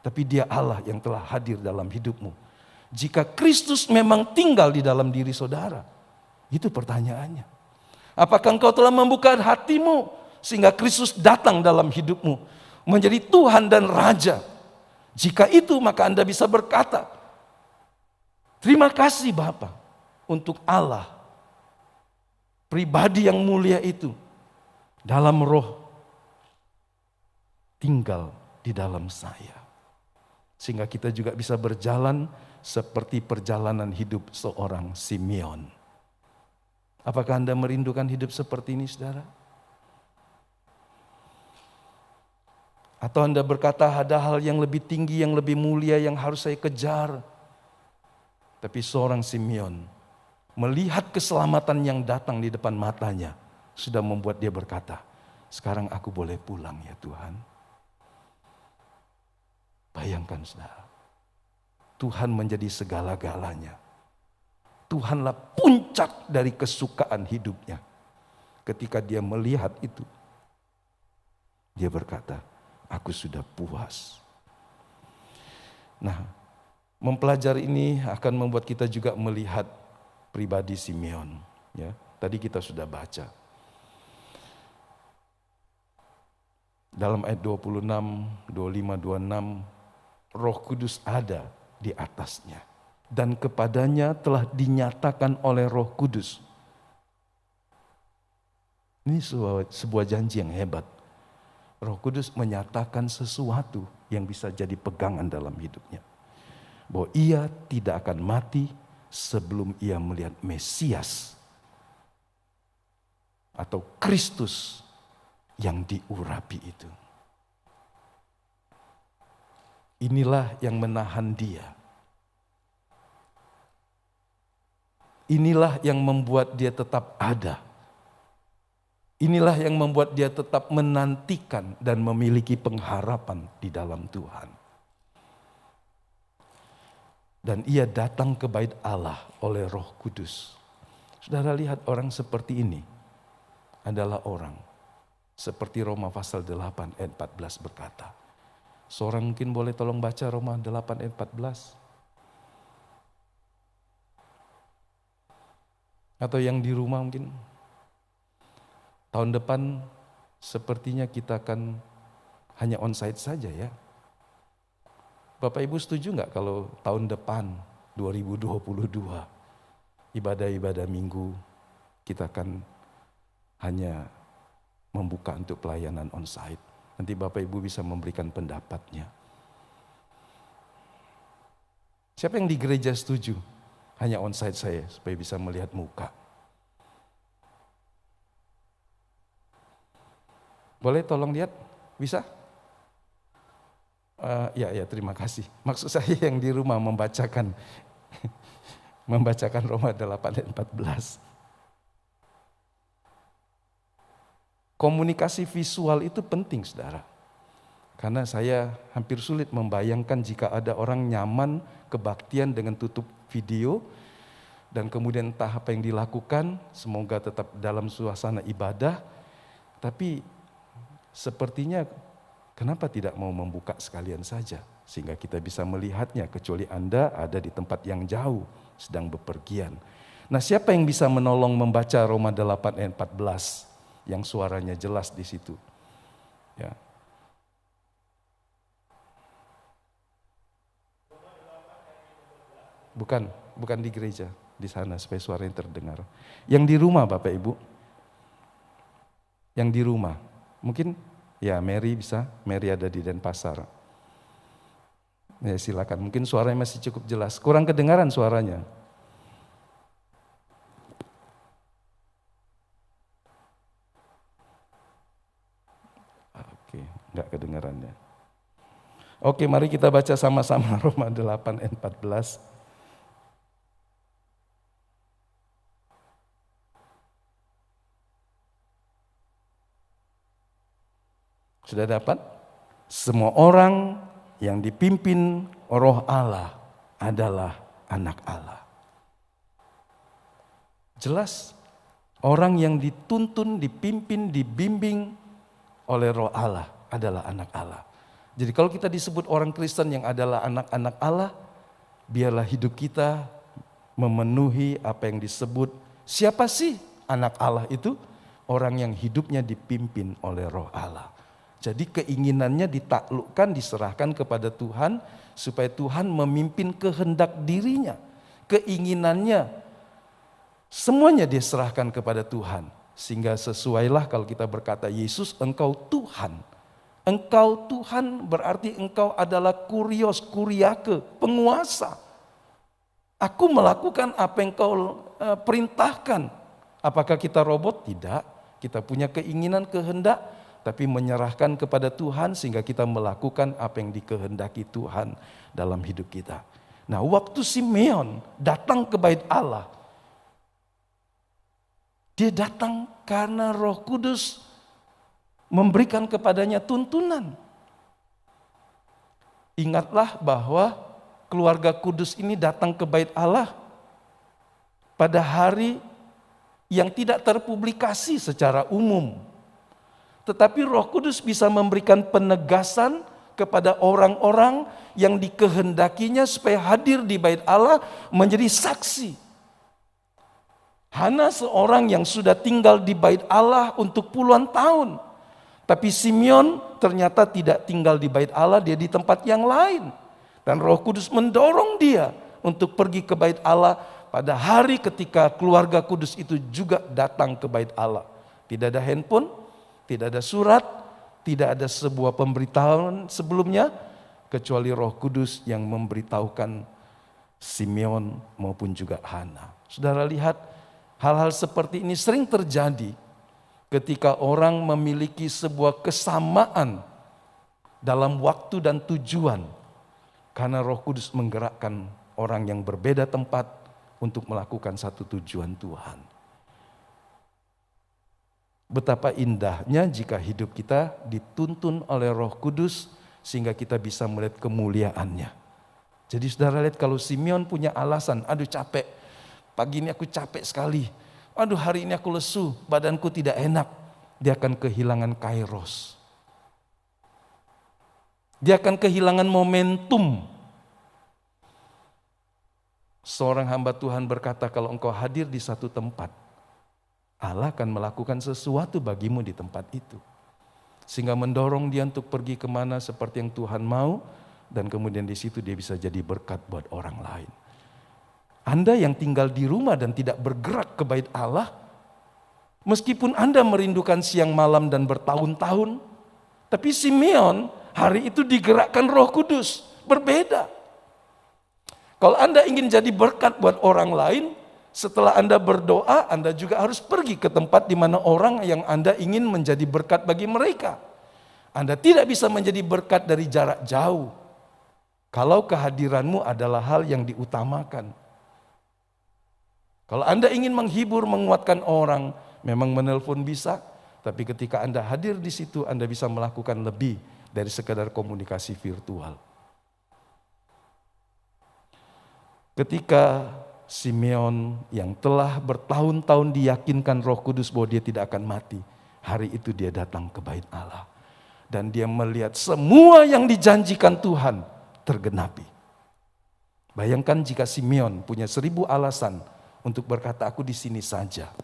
Tapi dia Allah yang telah hadir dalam hidupmu. Jika Kristus memang tinggal di dalam diri saudara, itu pertanyaannya. Apakah engkau telah membuka hatimu sehingga Kristus datang dalam hidupmu menjadi Tuhan dan Raja? Jika itu maka Anda bisa berkata, terima kasih Bapa untuk Allah, pribadi yang mulia itu dalam roh tinggal di dalam saya. Sehingga kita juga bisa berjalan seperti perjalanan hidup seorang Simeon. Apakah Anda merindukan hidup seperti ini, saudara? Atau Anda berkata ada hal yang lebih tinggi, yang lebih mulia yang harus saya kejar. Tapi seorang Simeon melihat keselamatan yang datang di depan matanya sudah membuat dia berkata, sekarang aku boleh pulang ya Tuhan. Bayangkan saudara, Tuhan menjadi segala-galanya. Tuhanlah puncak dari kesukaan hidupnya. Ketika dia melihat itu, dia berkata, aku sudah puas. Nah, Mempelajari ini akan membuat kita juga melihat pribadi Simeon. Ya, tadi kita sudah baca. Dalam ayat 26, 25, 26, Roh Kudus ada di atasnya. Dan kepadanya telah dinyatakan oleh Roh Kudus. Ini sebuah janji yang hebat. Roh Kudus menyatakan sesuatu yang bisa jadi pegangan dalam hidupnya. Bahwa ia tidak akan mati sebelum ia melihat Mesias atau Kristus yang diurapi itu. Inilah yang menahan dia. Inilah yang membuat dia tetap ada. Inilah yang membuat dia tetap menantikan dan memiliki pengharapan di dalam Tuhan. Dan ia datang ke bait Allah oleh Roh Kudus. Saudara lihat orang seperti ini adalah orang seperti Roma pasal 8 ayat 14 berkata. Seorang mungkin boleh tolong baca Roma 8 ayat 14. Atau yang di rumah mungkin. Tahun depan sepertinya kita akan hanya onsite saja ya. Bapak Ibu setuju nggak kalau tahun depan 2022 ibadah-ibadah minggu kita akan hanya membuka untuk pelayanan onsite. Nanti Bapak Ibu bisa memberikan pendapatnya. Siapa yang di gereja setuju? Hanya onsite saya supaya bisa melihat muka. Boleh tolong lihat? Bisa? Ya terima kasih. Maksud saya yang di rumah membacakan Roma 8 ayat 14. Komunikasi visual itu penting, saudara. Karena saya hampir sulit membayangkan jika ada orang nyaman kebaktian dengan tutup video dan kemudian entah apa yang dilakukan, semoga tetap dalam suasana ibadah, tapi sepertinya kenapa tidak mau membuka sekalian saja sehingga kita bisa melihatnya, kecuali Anda ada di tempat yang jauh sedang bepergian. Nah, siapa yang bisa menolong membaca Roma 8 ayat 14 yang suaranya jelas di situ? Ya. Bukan di gereja, di sana supaya suaranya terdengar. Yang di rumah Bapak Ibu. Yang di rumah. Mungkin ya Mary bisa, Mary ada di Denpasar. Ya silakan, mungkin suaranya masih cukup jelas. Kurang kedengaran suaranya. Oke, enggak kedengarannya. Oke, mari kita baca sama-sama Roma 8 ayat 14. Sudah dapat? Semua orang yang dipimpin Roh Allah adalah anak Allah. Jelas, orang yang dituntun, dipimpin, dibimbing oleh Roh Allah adalah anak Allah. Jadi kalau kita disebut orang Kristen yang adalah anak-anak Allah, biarlah hidup kita memenuhi apa yang disebut, siapa sih anak Allah itu? Orang yang hidupnya dipimpin oleh Roh Allah. Jadi keinginannya ditaklukkan, diserahkan kepada Tuhan supaya Tuhan memimpin kehendak dirinya. Keinginannya semuanya diserahkan kepada Tuhan. Sehingga sesuailah kalau kita berkata, Yesus engkau Tuhan. Engkau Tuhan berarti engkau adalah kurios, kuriake, penguasa. Aku melakukan apa yang kau perintahkan. Apakah kita robot? Tidak. Kita punya keinginan, kehendak, tapi menyerahkan kepada Tuhan sehingga kita melakukan apa yang dikehendaki Tuhan dalam hidup kita. Nah, waktu Simeon datang ke bait Allah, dia datang karena Roh Kudus memberikan kepadanya tuntunan. Ingatlah bahwa keluarga kudus ini datang ke bait Allah pada hari yang tidak terpublikasi secara umum. Tetapi Roh Kudus bisa memberikan penegasan, kepada orang-orang yang dikehendakinya supaya hadir di bait Allah menjadi saksi. Hana seorang yang sudah tinggal di bait Allah untuk puluhan tahun. Tapi Simeon ternyata tidak tinggal di bait Allah, dia di tempat yang lain. Dan Roh Kudus mendorong dia untuk pergi ke bait Allah pada hari ketika keluarga kudus itu juga datang ke bait Allah. Tidak ada handphone, tidak ada surat, tidak ada sebuah pemberitahuan sebelumnya, kecuali Roh Kudus yang memberitahukan Simeon maupun juga Hana. Saudara lihat, hal-hal seperti ini sering terjadi ketika orang memiliki sebuah kesamaan dalam waktu dan tujuan. Karena Roh Kudus menggerakkan orang yang berbeda tempat untuk melakukan satu tujuan Tuhan. Betapa indahnya jika hidup kita dituntun oleh Roh Kudus sehingga kita bisa melihat kemuliaannya. Jadi saudara lihat, kalau Simeon punya alasan, aduh capek, pagi ini aku capek sekali, aduh hari ini aku lesu, badanku tidak enak, dia akan kehilangan kairos. Dia akan kehilangan momentum. Seorang hamba Tuhan berkata, kalau engkau hadir di satu tempat, Allah akan melakukan sesuatu bagimu di tempat itu. Sehingga mendorong dia untuk pergi kemana seperti yang Tuhan mau, dan kemudian di situ dia bisa jadi berkat buat orang lain. Anda yang tinggal di rumah dan tidak bergerak ke bait Allah, meskipun Anda merindukan siang malam dan bertahun-tahun, tapi Simeon hari itu digerakkan Roh Kudus, berbeda. Kalau Anda ingin jadi berkat buat orang lain, setelah Anda berdoa, Anda juga harus pergi ke tempat di mana orang yang Anda ingin menjadi berkat bagi mereka. Anda tidak bisa menjadi berkat dari jarak jauh kalau kehadiranmu adalah hal yang diutamakan. Kalau Anda ingin menghibur, menguatkan orang, memang menelpon bisa, tapi ketika Anda hadir di situ, Anda bisa melakukan lebih dari sekadar komunikasi virtual. Ketika Simeon yang telah bertahun-tahun diyakinkan Roh Kudus bahwa dia tidak akan mati, hari itu dia datang ke bait Allah. Dan dia melihat semua yang dijanjikan Tuhan tergenapi. Bayangkan jika Simeon punya 1000 alasan untuk berkata, aku di sini saja.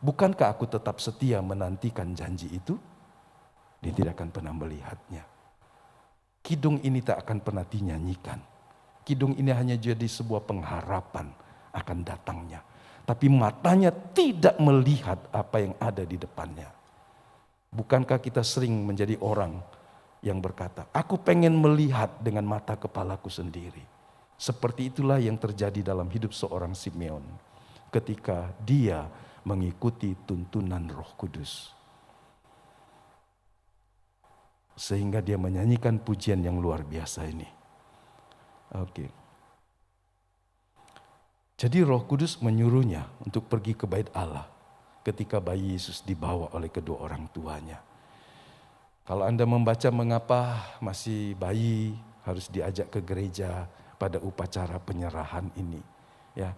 Bukankah aku tetap setia menantikan janji itu? Dia tidak akan pernah melihatnya. Kidung ini tak akan pernah dinyanyikan. Kidung ini hanya jadi sebuah pengharapan akan datangnya. Tapi matanya tidak melihat apa yang ada di depannya. Bukankah kita sering menjadi orang yang berkata, aku pengen melihat dengan mata kepalaku sendiri. Seperti itulah yang terjadi dalam hidup seorang Simeon ketika dia mengikuti tuntunan Roh Kudus. Sehingga dia menyanyikan pujian yang luar biasa ini. Oke. Jadi Roh Kudus menyuruhnya untuk pergi ke bait Allah ketika bayi Yesus dibawa oleh kedua orang tuanya. Kalau Anda membaca mengapa masih bayi harus diajak ke gereja pada upacara penyerahan ini. Ya,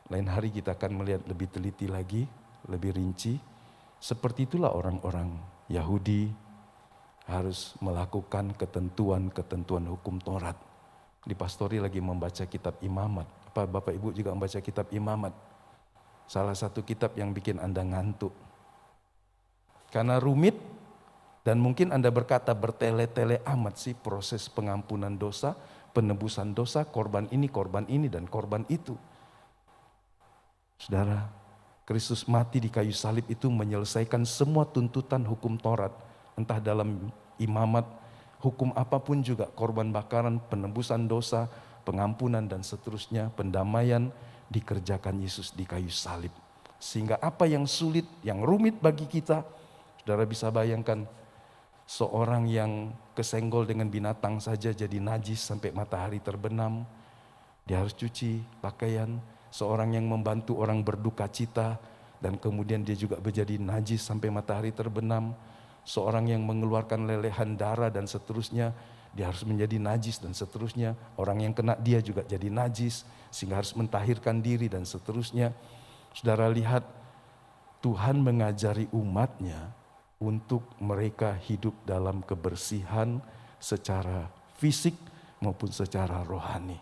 lain hari kita akan melihat lebih teliti lagi, lebih rinci. Seperti itulah orang-orang Yahudi harus melakukan ketentuan-ketentuan hukum Taurat. Di pastori lagi membaca kitab Imamat. Apa Bapak Ibu juga membaca kitab Imamat? Salah satu kitab yang bikin Anda ngantuk. Karena rumit dan mungkin Anda berkata bertele-tele amat sih proses pengampunan dosa, penebusan dosa, korban ini dan korban itu. Saudara, Kristus mati di kayu salib itu menyelesaikan semua tuntutan hukum Taurat. Entah dalam Imamat, hukum apapun juga, korban bakaran, penebusan dosa, pengampunan dan seterusnya, pendamaian dikerjakan Yesus di kayu salib. Sehingga apa yang sulit, yang rumit bagi kita, saudara bisa bayangkan seorang yang kesenggol dengan binatang saja jadi najis sampai matahari terbenam. Dia harus cuci pakaian. Seorang yang membantu orang berduka cita dan kemudian dia juga menjadi najis sampai matahari terbenam. Seorang yang mengeluarkan lelehan darah dan seterusnya, dia harus menjadi najis dan seterusnya. Orang yang kena dia juga jadi najis sehingga harus mentahirkan diri dan seterusnya. Saudara lihat, Tuhan mengajari umatnya untuk mereka hidup dalam kebersihan secara fisik maupun secara rohani.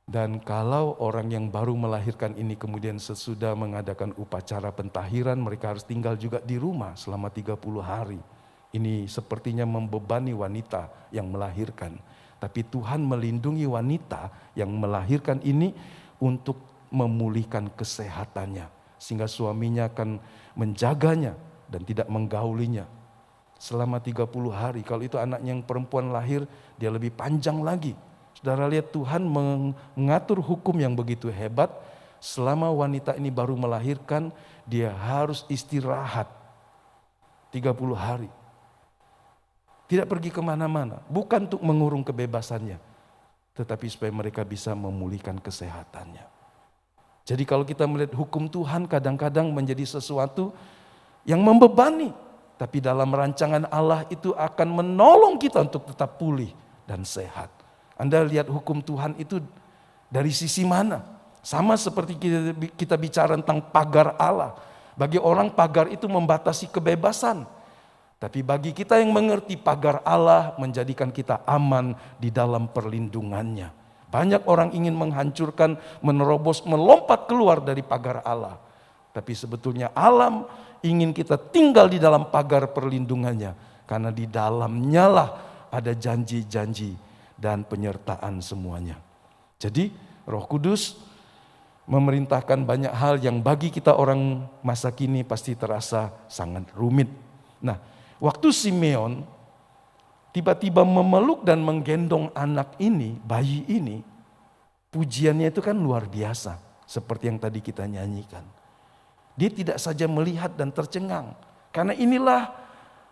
Dan kalau orang yang baru melahirkan ini kemudian sesudah mengadakan upacara pentahiran, mereka harus tinggal juga di rumah selama 30 hari. Ini sepertinya membebani wanita yang melahirkan. Tapi Tuhan melindungi wanita yang melahirkan ini untuk memulihkan kesehatannya. Sehingga suaminya akan menjaganya dan tidak menggaulinya selama 30 hari. Kalau itu anaknya yang perempuan lahir, dia lebih panjang lagi. Saudara lihat Tuhan mengatur hukum yang begitu hebat. Selama wanita ini baru melahirkan, dia harus istirahat 30 hari. Tidak pergi kemana-mana, bukan untuk mengurung kebebasannya, tetapi supaya mereka bisa memulihkan kesehatannya. Jadi kalau kita melihat hukum Tuhan kadang-kadang menjadi sesuatu yang membebani. Tapi dalam rancangan Allah itu akan menolong kita untuk tetap pulih dan sehat. Anda lihat hukum Tuhan itu dari sisi mana? Sama seperti kita bicara tentang pagar Allah. Bagi orang pagar itu membatasi kebebasan. Tapi bagi kita yang mengerti pagar Allah menjadikan kita aman di dalam perlindungannya. Banyak orang ingin menghancurkan, menerobos, melompat keluar dari pagar Allah. Tapi sebetulnya alam ingin kita tinggal di dalam pagar perlindungannya. Karena di dalamnya lah ada janji-janji dan penyertaan semuanya. Jadi Roh Kudus memerintahkan banyak hal yang bagi kita orang masa kini pasti terasa sangat rumit. Nah, waktu Simeon tiba-tiba memeluk dan menggendong anak ini, bayi ini, pujiannya itu kan luar biasa. Seperti yang tadi kita nyanyikan. Dia tidak saja melihat dan tercengang. Karena inilah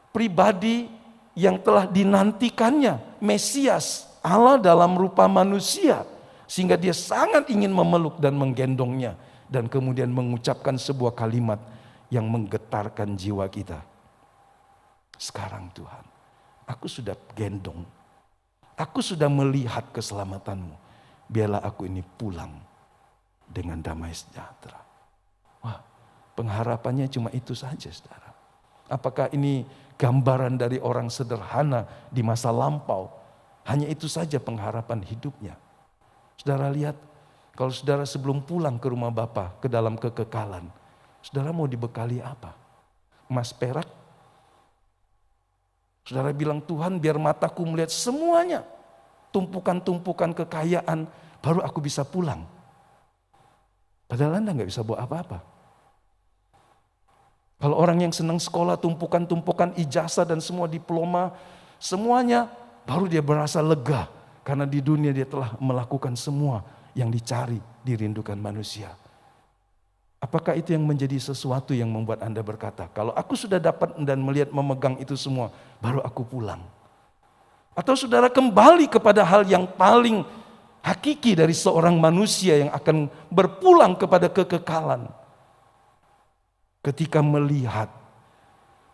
pribadi yang telah dinantikannya, Mesias, Allah dalam rupa manusia. Sehingga dia sangat ingin memeluk dan menggendongnya. Dan kemudian mengucapkan sebuah kalimat yang menggetarkan jiwa kita. Sekarang Tuhan, aku sudah gendong. Aku sudah melihat keselamatanmu. Biarlah aku ini pulang dengan damai sejahtera. Wah, pengharapannya cuma itu saja, saudara. Apakah ini gambaran dari orang sederhana di masa lampau? Hanya itu saja pengharapan hidupnya. Saudara lihat, kalau saudara sebelum pulang ke rumah Bapa, ke dalam kekekalan, saudara mau dibekali apa? Emas perak? Saudara bilang, Tuhan biar mataku melihat semuanya. Tumpukan-tumpukan kekayaan, baru aku bisa pulang. Padahal Anda gak bisa bawa apa-apa. Kalau orang yang senang sekolah, tumpukan-tumpukan ijazah dan semua diploma, semuanya, baru dia merasa lega. Karena di dunia dia telah melakukan semua yang dicari, dirindukan manusia. Apakah itu yang menjadi sesuatu yang membuat Anda berkata, kalau aku sudah dapat dan melihat memegang itu semua, baru aku pulang. Atau saudara kembali kepada hal yang paling hakiki dari seorang manusia yang akan berpulang kepada kekekalan. Ketika melihat,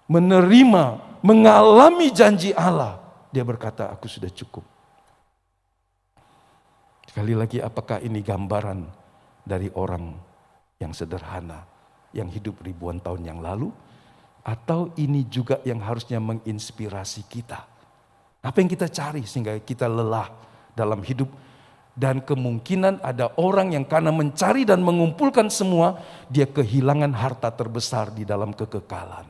menerima, mengalami janji Allah, dia berkata, aku sudah cukup. Sekali lagi, apakah ini gambaran dari orang yang sederhana, yang hidup ribuan tahun yang lalu? Atau ini juga yang harusnya menginspirasi kita? Apa yang kita cari sehingga kita lelah dalam hidup? Dan kemungkinan ada orang yang karena mencari dan mengumpulkan semua, dia kehilangan harta terbesar di dalam kekekalan.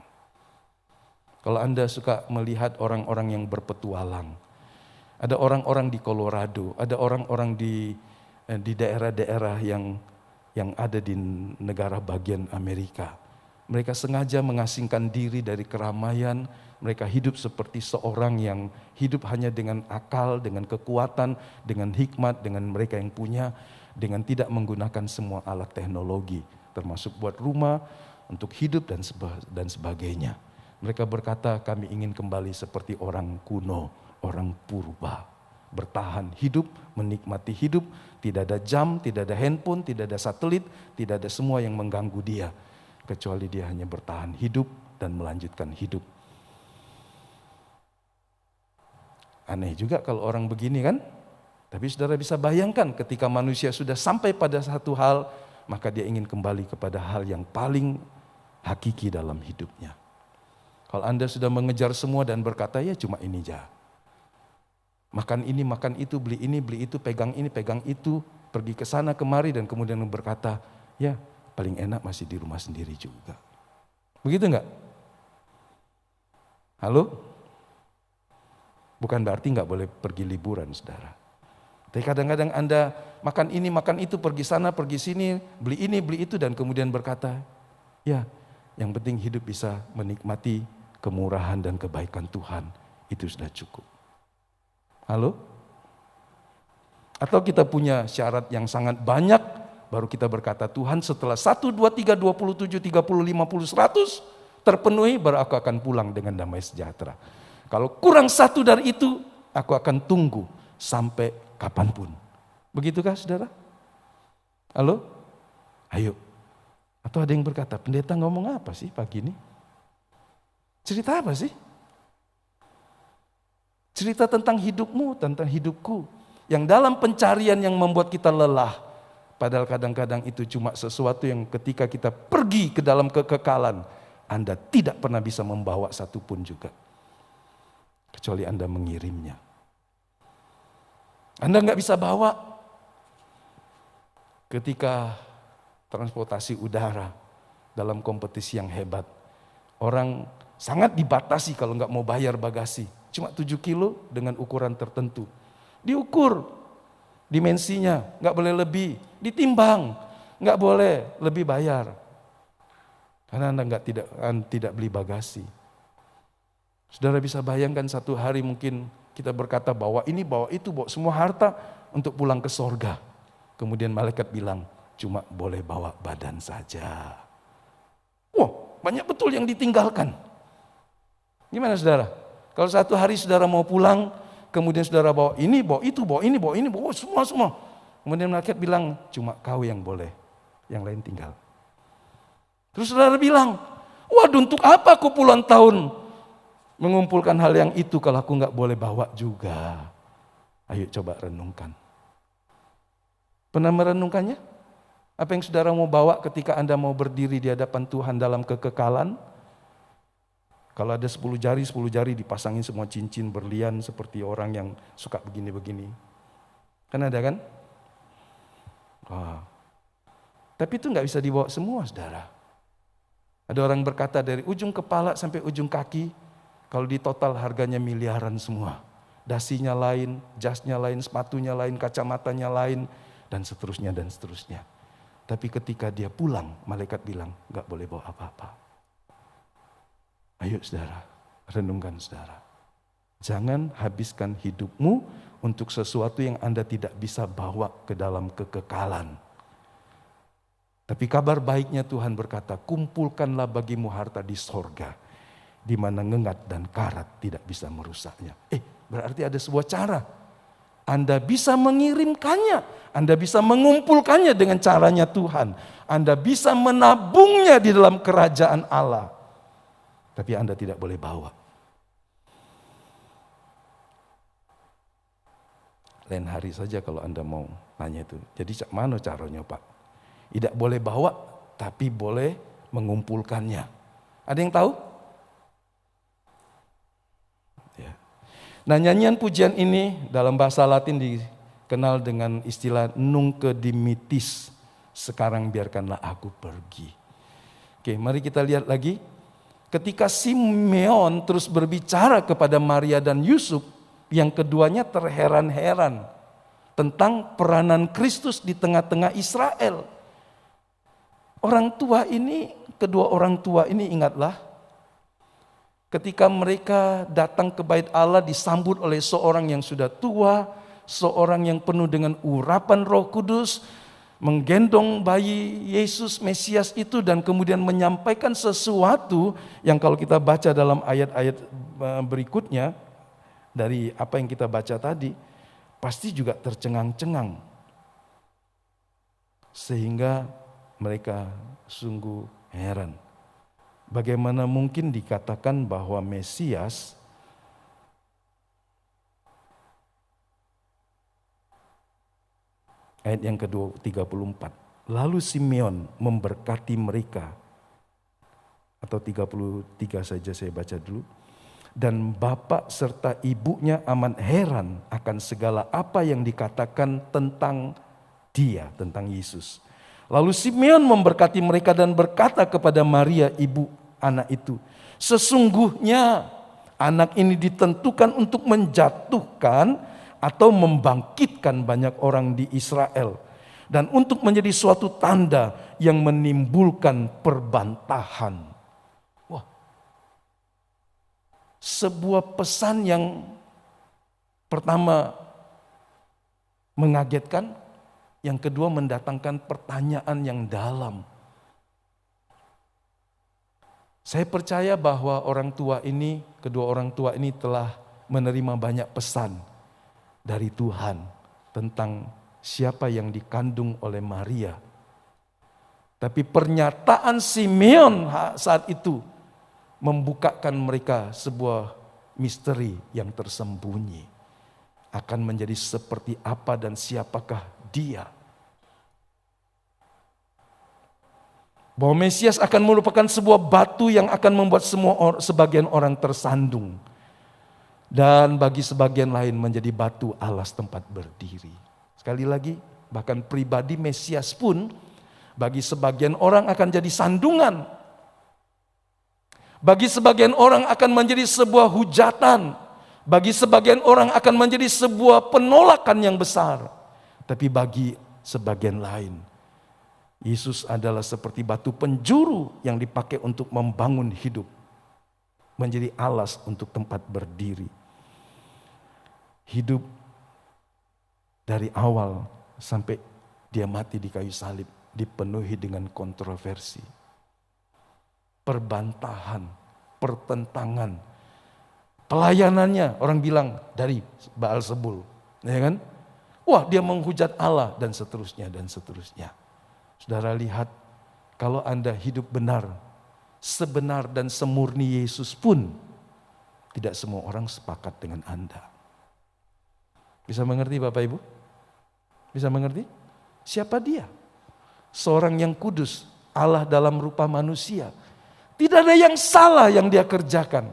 Kalau Anda suka melihat orang-orang yang berpetualang, ada orang-orang di Colorado, ada orang-orang di daerah-daerah yang ada di negara bagian Amerika. Mereka sengaja mengasingkan diri dari keramaian, mereka hidup seperti seorang yang hidup hanya dengan akal, dengan kekuatan, dengan hikmat, dengan mereka yang punya, dengan tidak menggunakan semua alat teknologi, termasuk buat rumah, untuk hidup dan sebagainya. Mereka berkata, kami ingin kembali seperti orang kuno, orang purba. Bertahan hidup, menikmati hidup, tidak ada jam, tidak ada handphone, tidak ada satelit, tidak ada semua yang mengganggu dia. Kecuali dia hanya bertahan hidup dan melanjutkan hidup. Aneh juga kalau orang begini kan? Tapi saudara bisa bayangkan ketika manusia sudah sampai pada satu hal, maka dia ingin kembali kepada hal yang paling hakiki dalam hidupnya. Kalau Anda sudah mengejar semua dan berkata, ya cuma ini aja. Makan ini, makan itu, beli ini, beli itu, pegang ini, pegang itu, pergi ke sana kemari dan kemudian berkata, ya paling enak masih di rumah sendiri juga. Begitu enggak? Halo? Bukan berarti enggak boleh pergi liburan, saudara. Tapi kadang-kadang Anda makan ini, makan itu, pergi sana, pergi sini, beli ini, beli itu, dan kemudian berkata, ya yang penting hidup bisa menikmati kemurahan dan kebaikan Tuhan, itu sudah cukup. Halo? Atau kita punya syarat yang sangat banyak, baru kita berkata, Tuhan setelah 1, 2, 3, 27, 30, 50, 100 terpenuhi, baru aku akan pulang dengan damai sejahtera. Kalau kurang satu dari itu, aku akan tunggu sampai kapanpun. Begitukah saudara? Halo? Ayo. Atau ada yang berkata, pendeta ngomong apa sih pagi ini? Cerita apa sih? Cerita tentang hidupmu, tentang hidupku. Yang dalam pencarian yang membuat kita lelah. Padahal kadang-kadang itu cuma sesuatu yang ketika kita pergi ke dalam kekekalan, Anda tidak pernah bisa membawa satupun juga. Kecuali Anda mengirimnya. Anda nggak bisa bawa ketika transportasi udara dalam kompetisi yang hebat. Orang sangat dibatasi kalau nggak mau bayar bagasi. Cuma 7 kilo dengan ukuran tertentu. Diukur dimensinya, nggak boleh lebih. Ditimbang, nggak boleh lebih bayar. Karena Anda tidak beli bagasi. Saudara bisa bayangkan satu hari mungkin kita berkata bawa ini, bawa itu, bawa semua harta untuk pulang ke sorga. Kemudian malaikat bilang, cuma boleh bawa badan saja. Wah, banyak betul yang ditinggalkan. Gimana saudara? Kalau satu hari saudara mau pulang, kemudian saudara bawa ini, bawa itu, bawa ini, bawa ini, bawa semua. Kemudian malaikat bilang, cuma kau yang boleh, yang lain tinggal. Terus saudara bilang, waduh untuk apa aku puluhan tahun mengumpulkan hal yang itu kalau aku nggak boleh bawa juga. Ayo coba renungkan. Pernah merenungkannya? Apa yang saudara mau bawa ketika Anda mau berdiri di hadapan Tuhan dalam kekekalan? Kalau ada 10 jari dipasangin semua cincin berlian seperti orang yang suka begini-begini. Kan ada kan? Wah. Tapi itu nggak bisa dibawa semua, saudara. Ada orang berkata dari ujung kepala sampai ujung kaki, kalau di total harganya miliaran semua. Dasinya lain, jasnya lain, sepatunya lain, kacamatanya lain, dan seterusnya dan seterusnya. Tapi ketika dia pulang, malaikat bilang, gak boleh bawa apa-apa. Ayo saudara, renungkan saudara. Jangan habiskan hidupmu untuk sesuatu yang Anda tidak bisa bawa ke dalam kekekalan. Tapi kabar baiknya Tuhan berkata, kumpulkanlah bagimu harta di sorga, di mana ngengat dan karat tidak bisa merusaknya. Berarti ada sebuah cara. Anda bisa mengirimkannya, Anda bisa mengumpulkannya dengan caranya Tuhan. Anda bisa menabungnya di dalam kerajaan Allah. Tapi Anda tidak boleh bawa. Lain hari saja kalau Anda mau nanya itu. Jadi mana caranya Pak? Tidak boleh bawa, tapi boleh mengumpulkannya. Ada yang tahu? Ya. Nah, nyanyian pujian ini dalam bahasa Latin dikenal dengan istilah nunc dimittis. Sekarang biarkanlah aku pergi. Oke, mari kita lihat lagi. Ketika Simeon terus berbicara kepada Maria dan Yusuf, yang keduanya terheran-heran tentang peranan Kristus di tengah-tengah Israel. Kedua orang tua ini ingatlah, ketika mereka datang ke bait Allah disambut oleh seorang yang sudah tua, seorang yang penuh dengan urapan Roh Kudus, menggendong bayi Yesus Mesias itu dan kemudian menyampaikan sesuatu yang kalau kita baca dalam ayat-ayat berikutnya dari apa yang kita baca tadi, pasti juga tercengang-cengang. Sehingga mereka sungguh heran. Bagaimana mungkin dikatakan bahwa Mesias ayat yang ke-34. Lalu Simeon memberkati mereka. atau 33 saja saya baca dulu. Dan bapak serta ibunya amat heran akan segala apa yang dikatakan tentang dia, tentang Yesus. Lalu Simeon memberkati mereka dan berkata kepada Maria ibu anak itu, sesungguhnya anak ini ditentukan untuk menjatuhkan atau membangkitkan banyak orang di Israel. Dan untuk menjadi suatu tanda yang menimbulkan perbantahan. Wah, sebuah pesan yang pertama mengagetkan, yang kedua mendatangkan pertanyaan yang dalam. Saya percaya bahwa kedua orang tua ini telah menerima banyak pesan dari Tuhan tentang siapa yang dikandung oleh Maria. Tapi pernyataan Simeon saat itu membukakan mereka sebuah misteri yang tersembunyi. Akan menjadi seperti apa dan siapakah dia. Bahwa Mesias akan merupakan sebuah batu yang akan membuat sebagian orang tersandung. Dan bagi sebagian lain menjadi batu alas tempat berdiri. Sekali lagi, bahkan pribadi Mesias pun bagi sebagian orang akan jadi sandungan. Bagi sebagian orang akan menjadi sebuah hujatan. Bagi sebagian orang akan menjadi sebuah penolakan yang besar. Tapi bagi sebagian lain, Yesus adalah seperti batu penjuru yang dipakai untuk membangun hidup. Menjadi alas untuk tempat berdiri. Hidup dari awal sampai dia mati di kayu salib dipenuhi dengan kontroversi. Perbantahan, pertentangan. Pelayanannya orang bilang dari Baalzebul, ya kan? Wah, dia menghujat Allah dan seterusnya dan seterusnya. Saudara lihat, kalau Anda hidup benar, sebenar dan semurni Yesus pun tidak semua orang sepakat dengan Anda. Bisa mengerti Bapak Ibu? Bisa mengerti? Siapa dia? Seorang yang kudus, Allah dalam rupa manusia. Tidak ada yang salah yang dia kerjakan.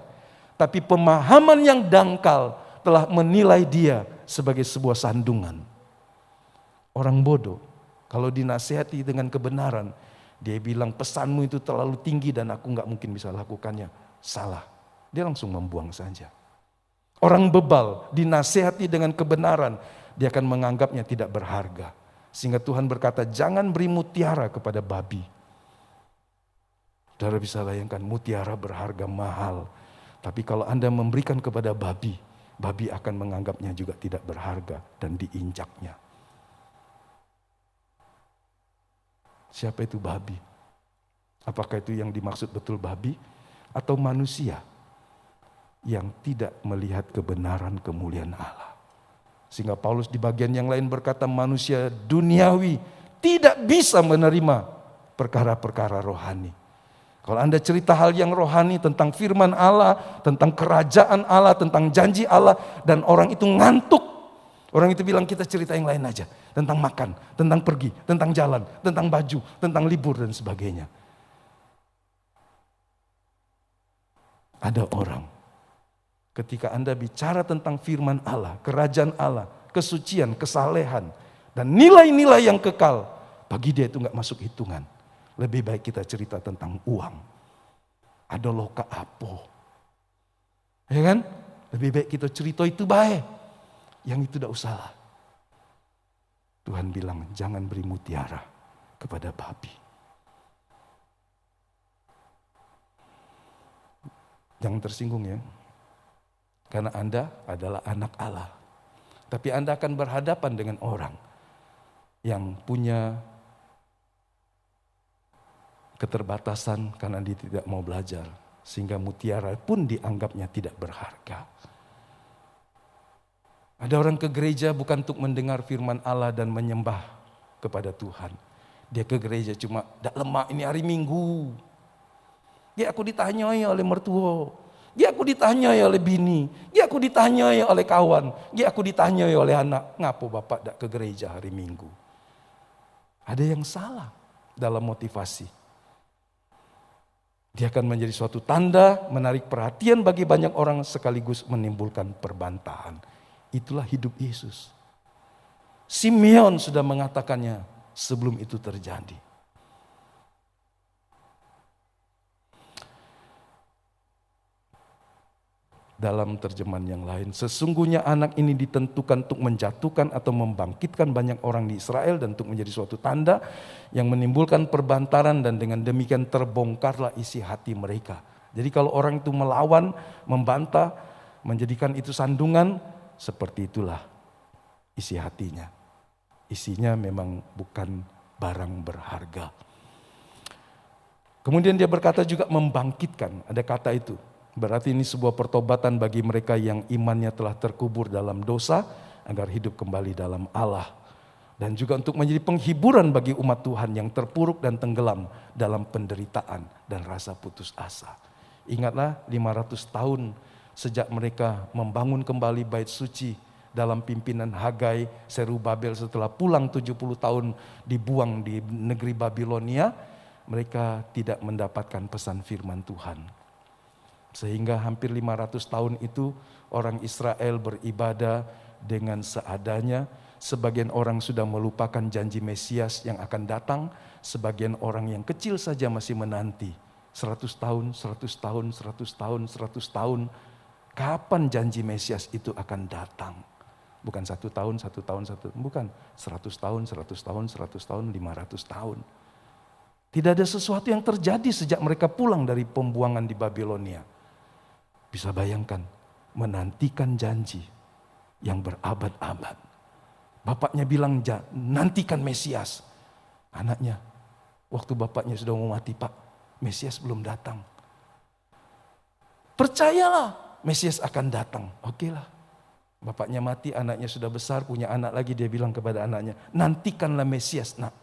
Tapi pemahaman yang dangkal telah menilai dia sebagai sebuah sandungan. Orang bodoh, kalau dinasihati dengan kebenaran, dia bilang pesanmu itu terlalu tinggi dan aku gak mungkin bisa lakukannya. Salah, dia langsung membuang saja. Orang bebal dinasihati dengan kebenaran, dia akan menganggapnya tidak berharga. Sehingga Tuhan berkata, jangan beri mutiara kepada babi. Saudara bisa bayangkan, mutiara berharga mahal. Tapi kalau Anda memberikan kepada babi, babi akan menganggapnya juga tidak berharga dan diinjaknya. Siapa itu babi? Apakah itu yang dimaksud betul babi? Atau manusia yang tidak melihat kebenaran kemuliaan Allah? Sehingga Paulus di bagian yang lain berkata, manusia duniawi tidak bisa menerima perkara-perkara rohani. Kalau Anda cerita hal yang rohani tentang firman Allah, tentang kerajaan Allah, tentang janji Allah, dan orang itu ngantuk. Orang itu bilang kita cerita yang lain aja. Tentang makan, tentang pergi, tentang jalan, tentang baju, tentang libur dan sebagainya. Ada orang, ketika Anda bicara tentang firman Allah, kerajaan Allah, kesucian, kesalehan, dan nilai-nilai yang kekal, bagi dia itu gak masuk hitungan. Lebih baik kita cerita tentang uang. Ada loka apo. Ya kan? Lebih baik kita cerita itu baik. Yang itu tidak usah. Tuhan bilang jangan beri mutiara kepada babi. Jangan tersinggung ya. Karena Anda adalah anak Allah. Tapi Anda akan berhadapan dengan orang yang punya keterbatasan karena dia tidak mau belajar. Sehingga mutiara pun dianggapnya tidak berharga. Ada orang ke gereja bukan untuk mendengar firman Allah dan menyembah kepada Tuhan. Dia ke gereja cuma, dak lemak ini hari Minggu. Dia aku ditanyai oleh mertua. Dia aku ditanyai oleh bini. Dia aku ditanyai oleh kawan. Dia aku ditanyai oleh anak. Ngapo bapak dak ke gereja hari Minggu? Ada yang salah dalam motivasi. Dia akan menjadi suatu tanda, menarik perhatian bagi banyak orang sekaligus menimbulkan perbantahan. Itulah hidup Yesus. Simeon sudah mengatakannya sebelum itu terjadi. Dalam terjemahan yang lain, sesungguhnya anak ini ditentukan untuk menjatuhkan atau membangkitkan banyak orang di Israel dan untuk menjadi suatu tanda yang menimbulkan perbantaran, dan dengan demikian terbongkarlah isi hati mereka. Jadi kalau orang itu melawan, membantah, menjadikan itu sandungan, seperti itulah isi hatinya. Isinya memang bukan barang berharga. Kemudian dia berkata juga membangkitkan, ada kata itu. Berarti ini sebuah pertobatan bagi mereka yang imannya telah terkubur dalam dosa agar hidup kembali dalam Allah. Dan juga untuk menjadi penghiburan bagi umat Tuhan yang terpuruk dan tenggelam dalam penderitaan dan rasa putus asa. Ingatlah 500 tahun sejak mereka membangun kembali bait suci dalam pimpinan Hagai, Serubabel setelah pulang 70 tahun dibuang di negeri Babilonia, mereka tidak mendapatkan pesan firman Tuhan. Sehingga hampir 500 tahun itu orang Israel beribadah dengan seadanya. Sebagian orang sudah melupakan janji Mesias yang akan datang. Sebagian orang yang kecil saja masih menanti. 100 tahun, 100 tahun, 100 tahun, 100 tahun. Kapan janji Mesias itu akan datang? Bukan 1 tahun, 1 tahun, 1 tahun. Bukan 100 tahun, 100 tahun, 100 tahun, 500 tahun. Tidak ada sesuatu yang terjadi sejak mereka pulang dari pembuangan di Babilonia. Bisa bayangkan, menantikan janji yang berabad-abad. Bapaknya bilang, nantikan Mesias. Anaknya, waktu bapaknya sudah mau mati, Pak, Mesias belum datang. Percayalah, Mesias akan datang. Oke lah. Bapaknya mati, anaknya sudah besar, punya anak lagi, dia bilang kepada anaknya, nantikanlah Mesias, nak.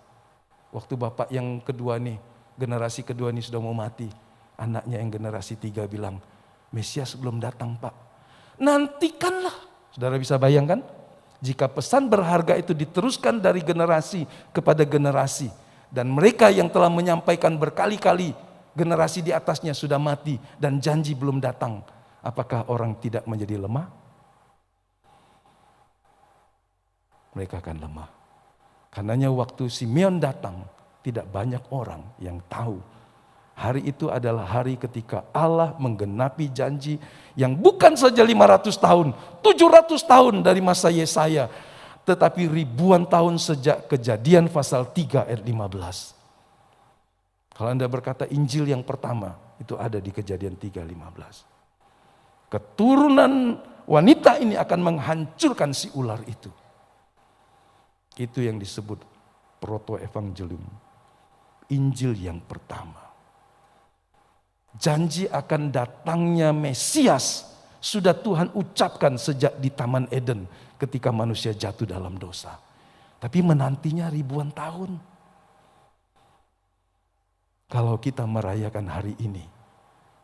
Waktu bapak yang kedua nih, generasi kedua nih sudah mau mati. Anaknya yang generasi 3 bilang, Mesias belum datang, Pak. Nantikanlah. Saudara bisa bayangkan? Jika pesan berharga itu diteruskan dari generasi kepada generasi. Dan mereka yang telah menyampaikan berkali-kali, generasi di atasnya sudah mati dan janji belum datang. Apakah orang tidak menjadi lemah? Mereka akan lemah. Karenanya waktu Simeon datang, tidak banyak orang yang tahu. Hari itu adalah hari ketika Allah menggenapi janji yang bukan saja 500 tahun, 700 tahun dari masa Yesaya, tetapi ribuan tahun sejak Kejadian pasal 3 ayat 15. Kalau Anda berkata Injil yang pertama, itu ada di Kejadian 3:15. Keturunan wanita ini akan menghancurkan si ular itu. Itu yang disebut proto-evangelium, Injil yang pertama. Janji akan datangnya Mesias sudah Tuhan ucapkan sejak di Taman Eden ketika manusia jatuh dalam dosa. Tapi menantinya ribuan tahun. Kalau kita merayakan hari ini,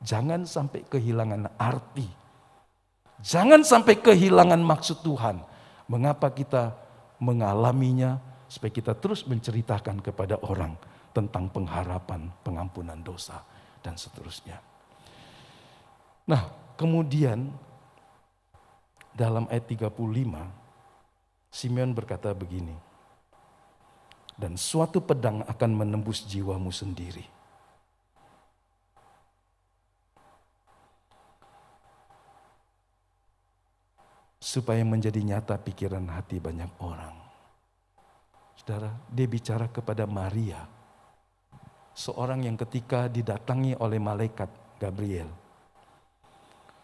jangan sampai kehilangan arti. Jangan sampai kehilangan maksud Tuhan. Mengapa kita mengalaminya, supaya kita terus menceritakan kepada orang tentang pengharapan, pengampunan dosa, dan seterusnya. Nah, kemudian dalam ayat 35, Simeon berkata begini, dan suatu pedang akan menembus jiwamu sendiri. Supaya menjadi nyata pikiran hati banyak orang. Saudara, dia bicara kepada Maria, seorang yang ketika didatangi oleh malaikat Gabriel,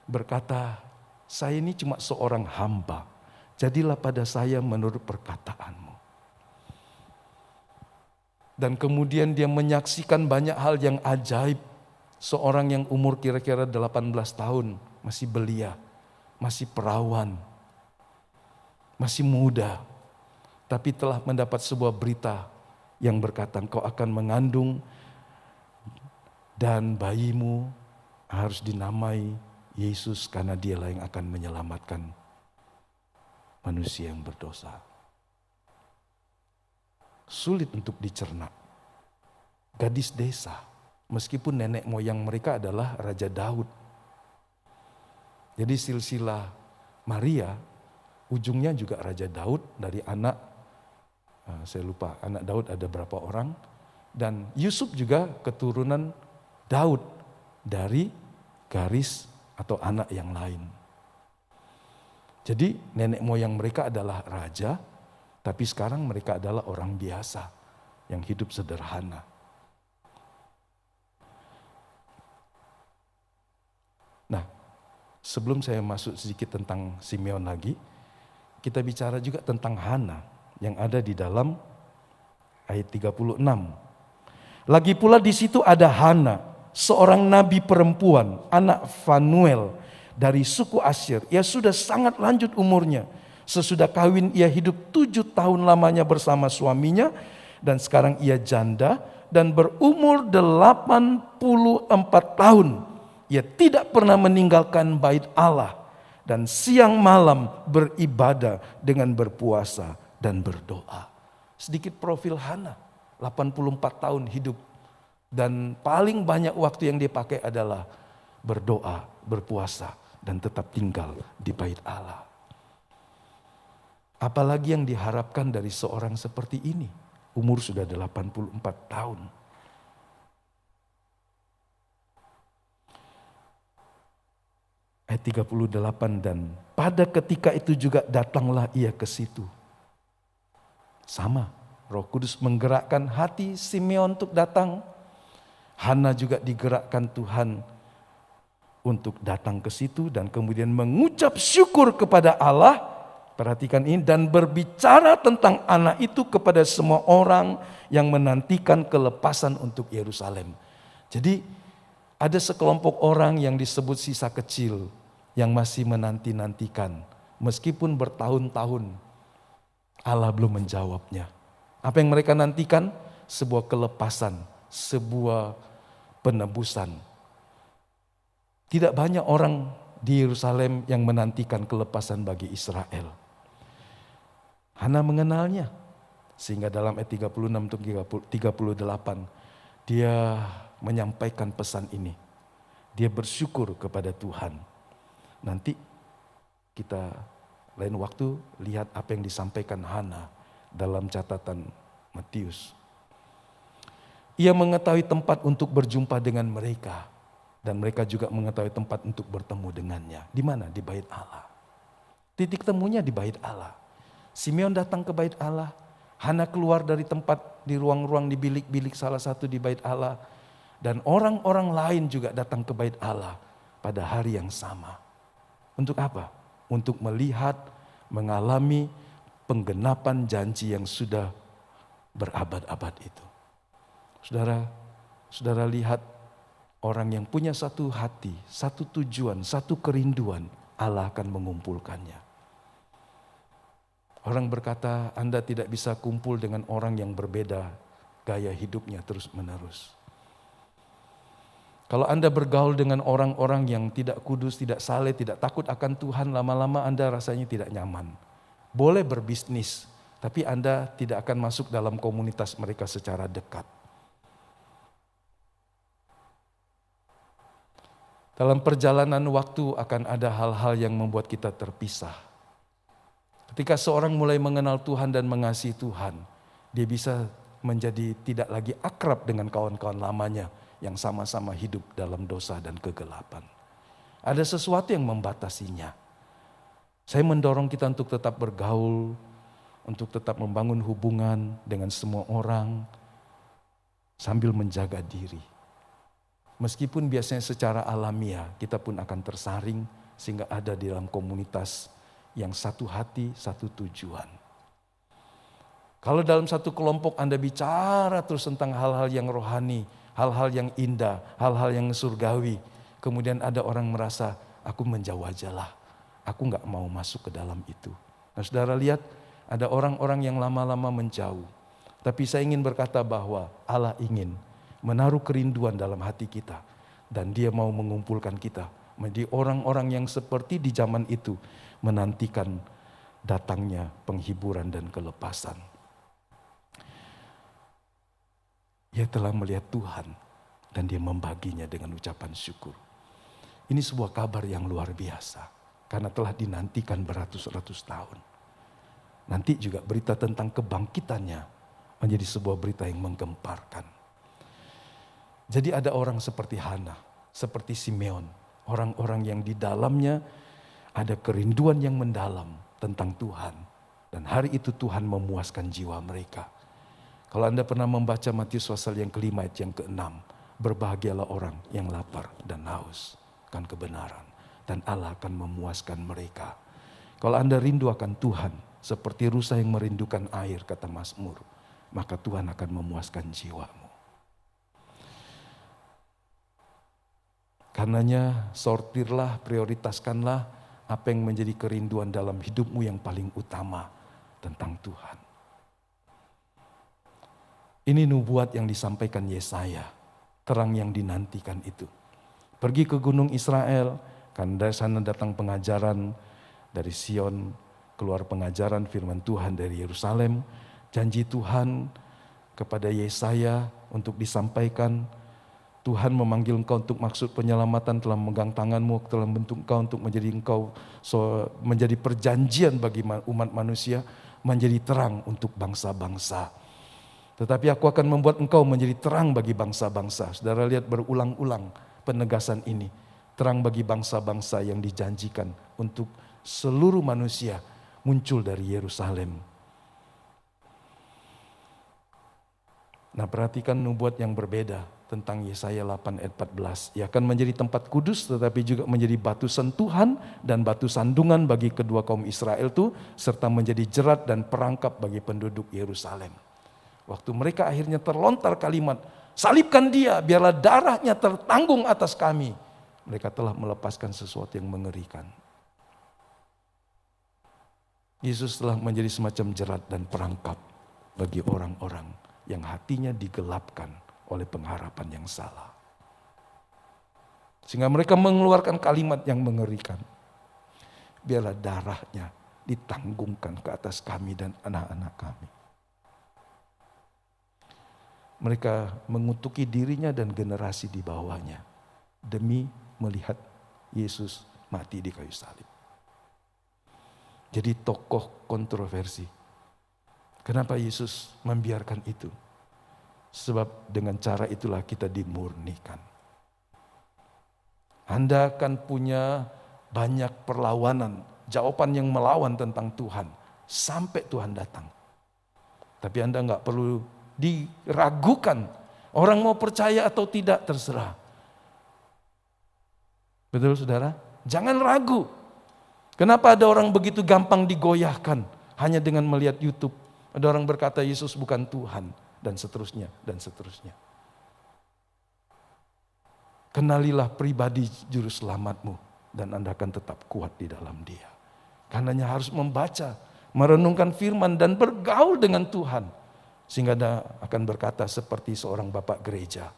berkata, saya ini cuma seorang hamba, jadilah pada saya menurut perkataanmu. Dan kemudian dia menyaksikan banyak hal yang ajaib. Seorang yang umur kira-kira 18 tahun, masih belia, masih perawan, masih muda, tapi telah mendapat sebuah berita yang berkata, engkau akan mengandung dan bayimu harus dinamai Yesus karena dialah yang akan menyelamatkan manusia yang berdosa. Sulit untuk dicerna. Gadis desa, Meskipun nenek moyang mereka adalah Raja Daud. Jadi silsilah Maria ujungnya juga Raja Daud dari anak, saya lupa anak Daud ada berapa orang. Dan Yusuf juga keturunan Daud dari garis atau anak yang lain. Jadi nenek moyang mereka adalah raja, tapi sekarang mereka adalah orang biasa yang hidup sederhana. Nah, sebelum saya masuk sedikit tentang Simeon lagi, kita bicara juga tentang Hana yang ada di dalam ayat 36. Lagi pula di situ ada Hana, seorang nabi perempuan, anak Fanuel dari suku Asyir. Ia sudah sangat lanjut umurnya. Sesudah kawin ia hidup 7 tahun lamanya bersama suaminya dan sekarang ia janda dan berumur 84 tahun. Ia tidak pernah meninggalkan bait Allah dan siang malam beribadah dengan berpuasa dan berdoa. Sedikit profil Hana, 84 tahun hidup dan paling banyak waktu yang dia pakai adalah berdoa, berpuasa dan tetap tinggal di bait Allah. Apalagi yang diharapkan dari seorang seperti ini, umur sudah 84 tahun. Ayat 38, dan pada ketika itu juga datanglah ia ke situ. Sama, Roh Kudus menggerakkan hati Simeon untuk datang. Hana juga digerakkan Tuhan untuk datang ke situ dan kemudian mengucap syukur kepada Allah. Perhatikan ini, dan berbicara tentang anak itu kepada semua orang yang menantikan kelepasan untuk Yerusalem. Jadi ada sekelompok orang yang disebut sisa kecil yang masih menanti-nantikan. Meskipun bertahun-tahun Allah belum menjawabnya. Apa yang mereka nantikan? Sebuah kelepasan, sebuah penebusan. Tidak banyak orang di Yerusalem yang menantikan kelepasan bagi Israel. Hana mengenalnya. Sehingga dalam ayat 36-38 dia menyampaikan pesan ini. Dia bersyukur kepada Tuhan. Nanti kita lain waktu lihat apa yang disampaikan Hana dalam catatan Matius. Ia mengetahui tempat untuk berjumpa dengan mereka. Dan mereka juga mengetahui tempat untuk bertemu dengannya. Di mana? Di bait Allah. Titik temunya di bait Allah. Simeon datang ke bait Allah. Hana keluar dari tempat di ruang-ruang di bilik-bilik salah satu di bait Allah. Dan orang-orang lain juga datang ke bait Allah pada hari yang sama. Untuk apa? Untuk melihat, mengalami penggenapan janji yang sudah berabad-abad itu. Saudara lihat orang yang punya satu hati, satu tujuan, satu kerinduan, Allah akan mengumpulkannya. Orang berkata, Anda tidak bisa kumpul dengan orang yang berbeda gaya hidupnya terus-menerus. Kalau Anda bergaul dengan orang-orang yang tidak kudus, tidak saleh, tidak takut akan Tuhan, lama-lama Anda rasanya tidak nyaman. Boleh berbisnis, tapi Anda tidak akan masuk dalam komunitas mereka secara dekat. Dalam perjalanan waktu akan ada hal-hal yang membuat kita terpisah. Ketika seorang mulai mengenal Tuhan dan mengasihi Tuhan, dia bisa menjadi tidak lagi akrab dengan kawan-kawan lamanya yang sama-sama hidup dalam dosa dan kegelapan. Ada sesuatu yang membatasinya. Saya mendorong kita untuk tetap bergaul, untuk tetap membangun hubungan dengan semua orang, sambil menjaga diri. Meskipun biasanya secara alamiah kita pun akan tersaring sehingga ada di dalam komunitas yang satu hati, satu tujuan. Kalau dalam satu kelompok Anda bicara terus tentang hal-hal yang rohani, hal-hal yang indah, hal-hal yang surgawi. Kemudian ada orang merasa, aku menjauh aja lah. Aku gak mau masuk ke dalam itu. Nah saudara lihat, ada orang-orang yang lama-lama menjauh. Tapi saya ingin berkata bahwa Allah ingin menaruh kerinduan dalam hati kita. Dan dia mau mengumpulkan kita menjadi orang-orang yang seperti di zaman itu menantikan datangnya penghiburan dan kelepasan. Ia telah melihat Tuhan dan dia membaginya dengan ucapan syukur. Ini sebuah kabar yang luar biasa karena telah dinantikan beratus-ratus tahun. Nanti juga berita tentang kebangkitannya menjadi sebuah berita yang menggemparkan. Jadi ada orang seperti Hana, seperti Simeon, orang-orang yang di dalamnya ada kerinduan yang mendalam tentang Tuhan. Dan hari itu Tuhan memuaskan jiwa mereka. Kalau Anda pernah membaca Matius pasal yang kelima ayat yang ke-6, berbahagialah orang yang lapar dan haus akan kebenaran, dan Allah akan memuaskan mereka. Kalau Anda rindu akan Tuhan, seperti rusa yang merindukan air, kata Mazmur, maka Tuhan akan memuaskan jiwamu. Karenanya sortirlah, prioritaskanlah apa yang menjadi kerinduan dalam hidupmu yang paling utama tentang Tuhan. Ini nubuat yang disampaikan Yesaya, terang yang dinantikan itu. Pergi ke gunung Israel, kan dari sana datang pengajaran dari Sion, keluar pengajaran firman Tuhan dari Yerusalem. Janji Tuhan kepada Yesaya untuk disampaikan. Tuhan memanggil engkau untuk maksud penyelamatan, telah memegang tanganmu, telah membentuk engkau menjadi perjanjian bagi umat manusia, menjadi terang untuk bangsa-bangsa. Tetapi aku akan membuat engkau menjadi terang bagi bangsa-bangsa. Saudara lihat berulang-ulang penegasan ini. Terang bagi bangsa-bangsa yang dijanjikan untuk seluruh manusia muncul dari Yerusalem. Nah, perhatikan nubuat yang berbeda tentang Yesaya 8 ayat 14. Ia akan menjadi tempat kudus tetapi juga menjadi batu sentuhan dan batu sandungan bagi kedua kaum Israel itu, serta menjadi jerat dan perangkap bagi penduduk Yerusalem. Waktu mereka akhirnya terlontar kalimat, salibkan dia, biarlah darahnya tertanggung atas kami. Mereka telah melepaskan sesuatu yang mengerikan. Yesus telah menjadi semacam jerat dan perangkap bagi orang-orang yang hatinya digelapkan oleh pengharapan yang salah. Sehingga mereka mengeluarkan kalimat yang mengerikan. Biarlah darahnya ditanggungkan ke atas kami dan anak-anak kami. Mereka mengutuki dirinya dan generasi di bawahnya demi melihat Yesus mati di kayu salib. Jadi tokoh kontroversi. Kenapa Yesus membiarkan itu? Sebab dengan cara itulah kita dimurnikan. Anda akan punya banyak perlawanan, jawaban yang melawan tentang Tuhan sampai Tuhan datang. Tapi Anda nggak perlu diragukan. Orang mau percaya atau tidak terserah. Betul saudara? Jangan ragu. Kenapa ada orang begitu gampang digoyahkan hanya dengan melihat YouTube? Ada orang berkata Yesus bukan Tuhan dan seterusnya dan seterusnya. Kenalilah pribadi juru selamatmu dan Anda akan tetap kuat di dalam Dia. Karenanya harus membaca, merenungkan firman dan bergaul dengan Tuhan. Sehingga Anda akan berkata seperti seorang bapak gereja.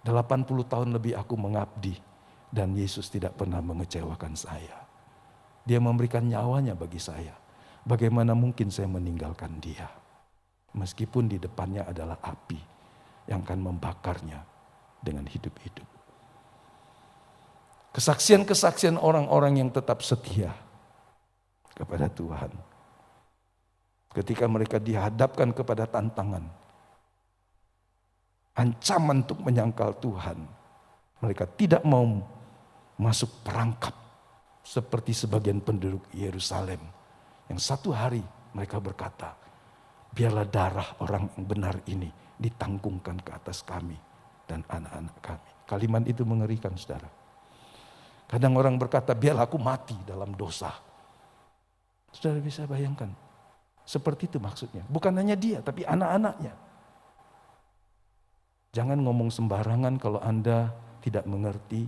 80 tahun lebih aku mengabdi dan Yesus tidak pernah mengecewakan saya. Dia memberikan nyawanya bagi saya. Bagaimana mungkin saya meninggalkan Dia? Meskipun di depannya adalah api yang akan membakarnya dengan hidup-hidup. Kesaksian-kesaksian orang-orang yang tetap setia kepada Tuhan. Ketika mereka dihadapkan kepada tantangan, ancaman untuk menyangkal Tuhan, mereka tidak mau masuk perangkap seperti sebagian penduduk Yerusalem. Yang satu hari mereka berkata, biarlah darah orang yang benar ini ditanggungkan ke atas kami dan anak-anak kami. Kalimat itu mengerikan saudara. Kadang orang berkata, biarlah aku mati dalam dosa. Saudara bisa bayangkan. Seperti itu maksudnya. Bukan hanya dia, tapi anak-anaknya. Jangan ngomong sembarangan kalau Anda tidak mengerti.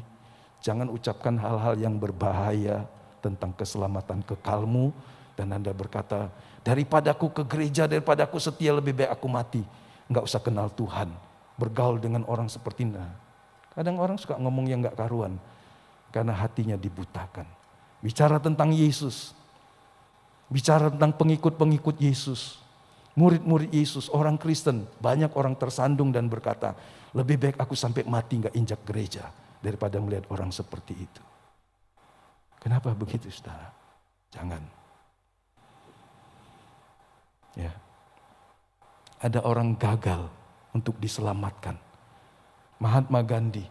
Jangan ucapkan hal-hal yang berbahaya tentang keselamatan kekalmu. Dan Anda berkata, daripada aku ke gereja, daripada aku setia, lebih baik aku mati. Enggak usah kenal Tuhan. Bergaul dengan orang seperti ini. Kadang orang suka ngomong yang enggak karuan. Karena hatinya dibutakan. Bicara tentang Yesus. Bicara tentang pengikut-pengikut Yesus. Murid-murid Yesus, orang Kristen, banyak orang tersandung dan berkata, lebih baik aku sampai mati gak injak gereja daripada melihat orang seperti itu. Kenapa begitu, saudara? Jangan. Ya. Ada orang gagal untuk diselamatkan. Mahatma Gandhi,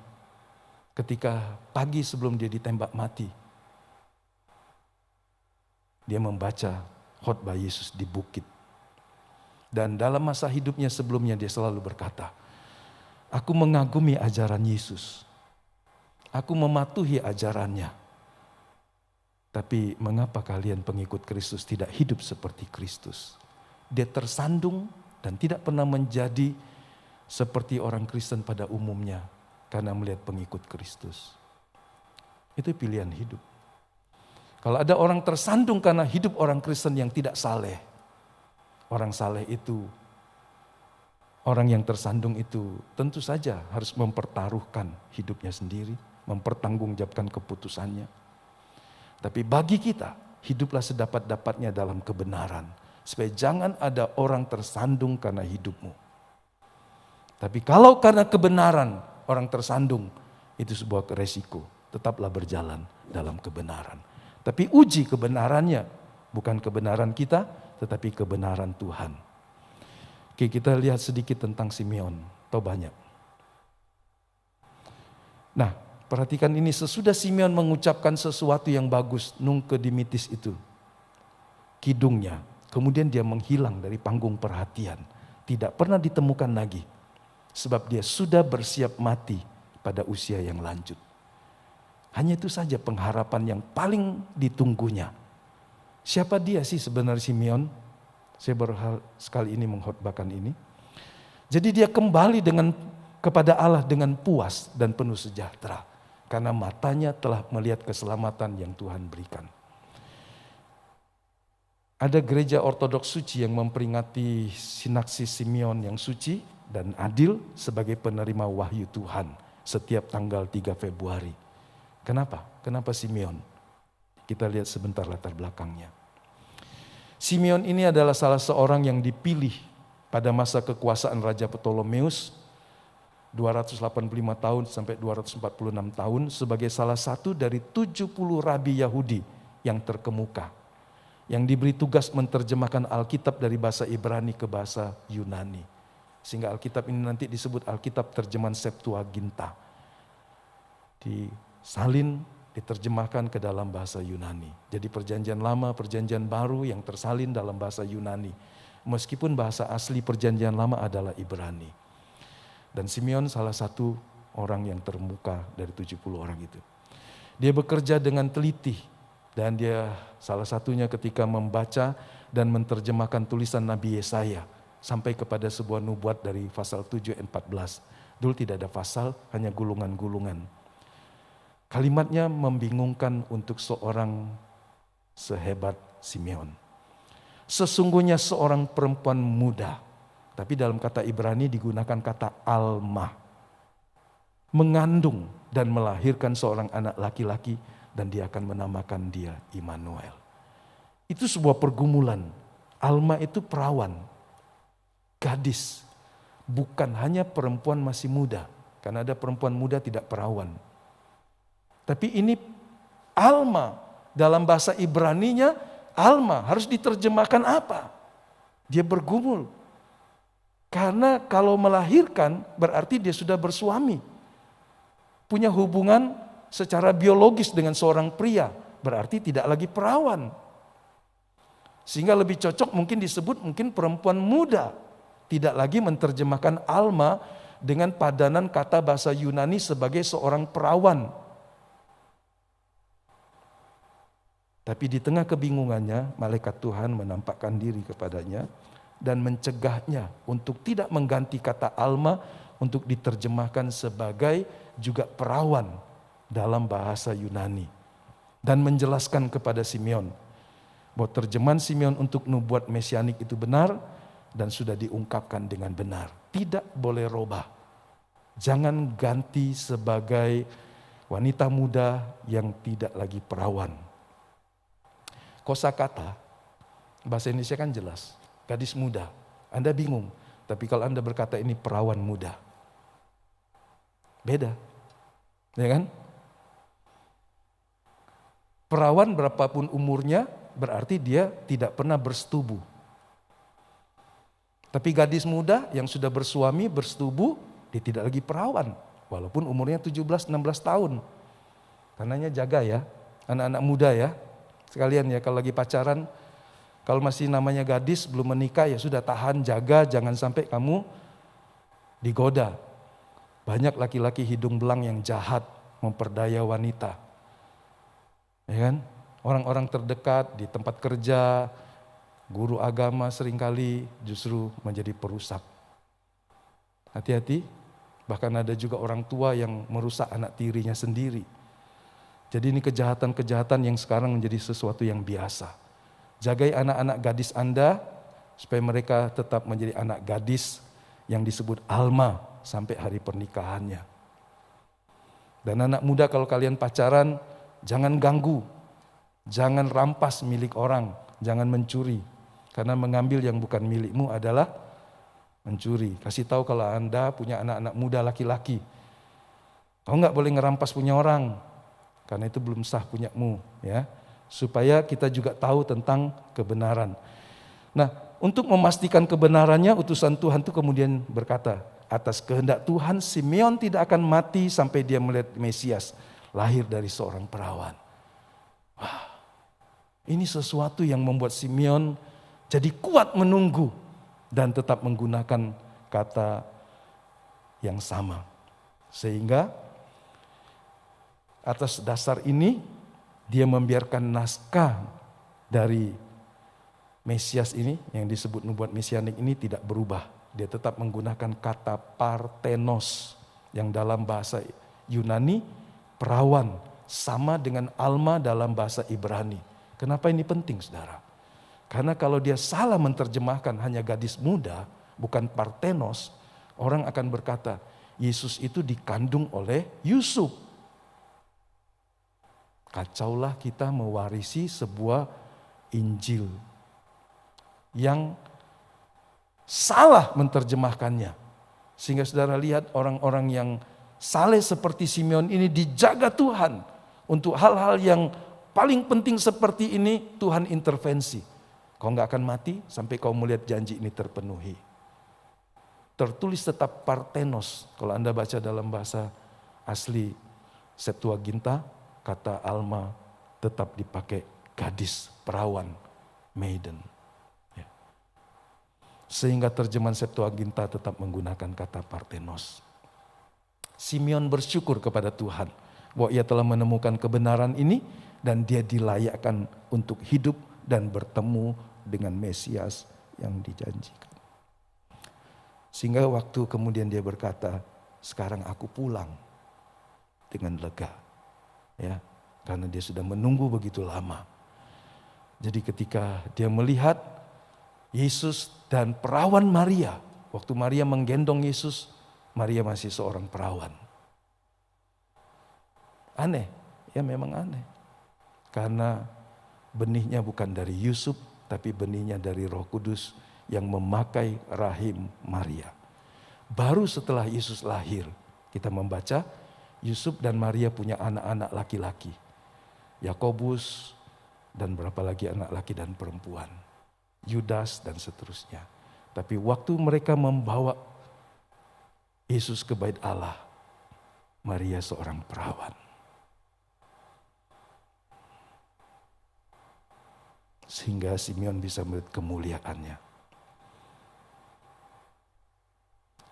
ketika pagi sebelum dia ditembak mati, dia membaca khotbah Yesus di bukit. Dan dalam masa hidupnya sebelumnya dia selalu berkata, aku mengagumi ajaran Yesus. Aku mematuhi ajarannya. Tapi mengapa kalian pengikut Kristus tidak hidup seperti Kristus? Dia tersandung dan tidak pernah menjadi seperti orang Kristen pada umumnya karena melihat pengikut Kristus. Itu pilihan hidup. Kalau ada orang tersandung karena hidup orang Kristen yang tidak saleh, orang saleh itu, orang yang tersandung itu tentu saja harus mempertaruhkan hidupnya sendiri, mempertanggungjawabkan keputusannya. Tapi bagi kita, hiduplah sedapat-dapatnya dalam kebenaran. Supaya jangan ada orang tersandung karena hidupmu. Tapi kalau karena kebenaran orang tersandung, itu sebuah resiko. Tetaplah berjalan dalam kebenaran. Tapi uji kebenarannya, bukan kebenaran kita, tetapi kebenaran Tuhan. Oke, kita lihat sedikit tentang Simeon, atau banyak. Nah, perhatikan ini, sesudah Simeon mengucapkan sesuatu yang bagus, nung kedimitis itu, kidungnya, kemudian dia menghilang dari panggung perhatian. Tidak pernah ditemukan lagi. Sebab dia sudah bersiap mati pada usia yang lanjut. Hanya itu saja pengharapan yang paling ditunggunya. Siapa dia sih sebenarnya Simeon? Saya baru sekali ini mengkhotbahkan ini. Jadi dia kembali kepada Allah dengan puas dan penuh sejahtera. Karena matanya telah melihat keselamatan yang Tuhan berikan. Ada gereja ortodoks suci yang memperingati sinaksis Simeon yang suci dan adil sebagai penerima wahyu Tuhan setiap tanggal 3 Februari. Kenapa? Kenapa Simeon? Kita lihat sebentar latar belakangnya. Simeon ini adalah salah seorang yang dipilih pada masa kekuasaan Raja Ptolemeus 285 tahun sampai 246 tahun sebagai salah satu dari 70 rabi Yahudi yang terkemuka. Yang diberi tugas menerjemahkan Alkitab dari bahasa Ibrani ke bahasa Yunani. Sehingga Alkitab ini nanti disebut Alkitab terjemahan Septuaginta. Disalin, diterjemahkan ke dalam bahasa Yunani. Jadi perjanjian lama, perjanjian baru yang tersalin dalam bahasa Yunani. Meskipun bahasa asli perjanjian lama adalah Ibrani. Dan Simeon salah satu orang yang terkemuka dari 70 orang itu. Dia bekerja dengan teliti. Dan dia salah satunya ketika membaca dan menerjemahkan tulisan Nabi Yesaya sampai kepada sebuah nubuat dari pasal 7 ayat 14. Dulu tidak ada pasal, hanya gulungan-gulungan. Kalimatnya membingungkan untuk seorang sehebat Simeon. Sesungguhnya seorang perempuan muda, tapi dalam kata Ibrani digunakan kata alma, mengandung dan melahirkan seorang anak laki-laki, dan dia akan menamakan dia Immanuel. Itu sebuah pergumulan. Alma itu perawan, gadis, bukan hanya perempuan masih muda. Karena ada perempuan muda tidak perawan. Tapi ini Alma, dalam bahasa Ibraninya, Alma harus diterjemahkan apa? Dia bergumul. Karena kalau melahirkan berarti dia sudah bersuami. Punya hubungan secara biologis dengan seorang pria, berarti tidak lagi perawan. Sehingga lebih cocok mungkin disebut mungkin perempuan muda. Tidak lagi menerjemahkan alma dengan padanan kata bahasa Yunani sebagai seorang perawan. Tapi di tengah kebingungannya, malaikat Tuhan menampakkan diri kepadanya dan mencegahnya untuk tidak mengganti kata alma untuk diterjemahkan sebagai juga perawan dalam bahasa Yunani. Dan menjelaskan kepada Simeon bahwa terjemahan Simeon untuk nubuat mesianik itu benar dan sudah diungkapkan dengan benar. Tidak boleh robah. Jangan ganti sebagai wanita muda yang tidak lagi perawan. Kosakata bahasa Indonesia kan jelas, gadis muda. Anda bingung. Tapi kalau Anda berkata ini perawan muda, beda. Ya kan? Perawan berapapun umurnya berarti dia tidak pernah bersetubuh. Tapi gadis muda yang sudah bersuami, bersetubuh, dia tidak lagi perawan. Walaupun umurnya 17-16 tahun. Karenanya jaga ya, anak-anak muda ya. Sekalian ya kalau lagi pacaran, kalau masih namanya gadis belum menikah ya sudah tahan, jaga, jangan sampai kamu digoda. Banyak laki-laki hidung belang yang jahat, memperdaya wanita. Ya kan? Orang-orang terdekat di tempat kerja, guru agama seringkali justru menjadi perusak. Hati-hati, bahkan ada juga orang tua yang merusak anak tirinya sendiri. Jadi ini kejahatan-kejahatan yang sekarang menjadi sesuatu yang biasa. Jagai anak-anak gadis Anda supaya mereka tetap menjadi anak gadis yang disebut alma sampai hari pernikahannya. Dan anak muda kalau kalian pacaran, jangan ganggu, jangan rampas milik orang, jangan mencuri. Karena mengambil yang bukan milikmu adalah mencuri. Kasih tahu kalau Anda punya anak-anak muda laki-laki, kau nggak boleh ngerampas punya orang. Karena itu belum sah punyamu, ya. Supaya kita juga tahu tentang kebenaran. Nah, untuk memastikan kebenarannya, utusan Tuhan itu kemudian berkata, atas kehendak Tuhan, Simeon tidak akan mati sampai dia melihat Mesias lahir dari seorang perawan. Wah, ini sesuatu yang membuat Simeon jadi kuat menunggu dan tetap menggunakan kata yang sama. Sehingga atas dasar ini dia membiarkan naskah dari Mesias ini yang disebut nubuat mesianik ini tidak berubah. Dia tetap menggunakan kata parthenos yang dalam bahasa Yunani perawan, sama dengan alma dalam bahasa Ibrani. Kenapa ini penting, saudara? Karena kalau dia salah menerjemahkan hanya gadis muda, bukan parthenos, orang akan berkata Yesus itu dikandung oleh Yusuf. Kacaulah kita mewarisi sebuah Injil yang salah menerjemahkannya. Sehingga saudara lihat orang-orang yang saleh seperti Simeon ini dijaga Tuhan. Untuk hal-hal yang paling penting seperti ini Tuhan intervensi. Kau gak akan mati sampai kau melihat janji ini terpenuhi. Tertulis tetap parthenos. Kalau Anda baca dalam bahasa asli Septuaginta, kata alma tetap dipakai gadis, perawan, maiden. Ya. Sehingga terjemahan Septuaginta tetap menggunakan kata parthenos. Simeon bersyukur kepada Tuhan bahwa ia telah menemukan kebenaran ini dan dia dilayakkan untuk hidup dan bertemu dengan Mesias yang dijanjikan. Sehingga waktu kemudian dia berkata, sekarang aku pulang dengan lega. Ya, karena dia sudah menunggu begitu lama. Jadi ketika dia melihat Yesus dan perawan Maria, waktu Maria menggendong Yesus, Maria masih seorang perawan. Aneh, ya memang aneh. Karena benihnya bukan dari Yusuf, tapi benihnya dari Roh Kudus yang memakai rahim Maria. Baru setelah Yesus lahir, kita membaca Yusuf dan Maria punya anak-anak laki-laki. Yakobus dan berapa lagi anak laki dan perempuan. Yudas dan seterusnya. Tapi waktu mereka membawa Yesus ke bait Allah, Maria seorang perawan. Sehingga Simeon bisa melihat kemuliaannya.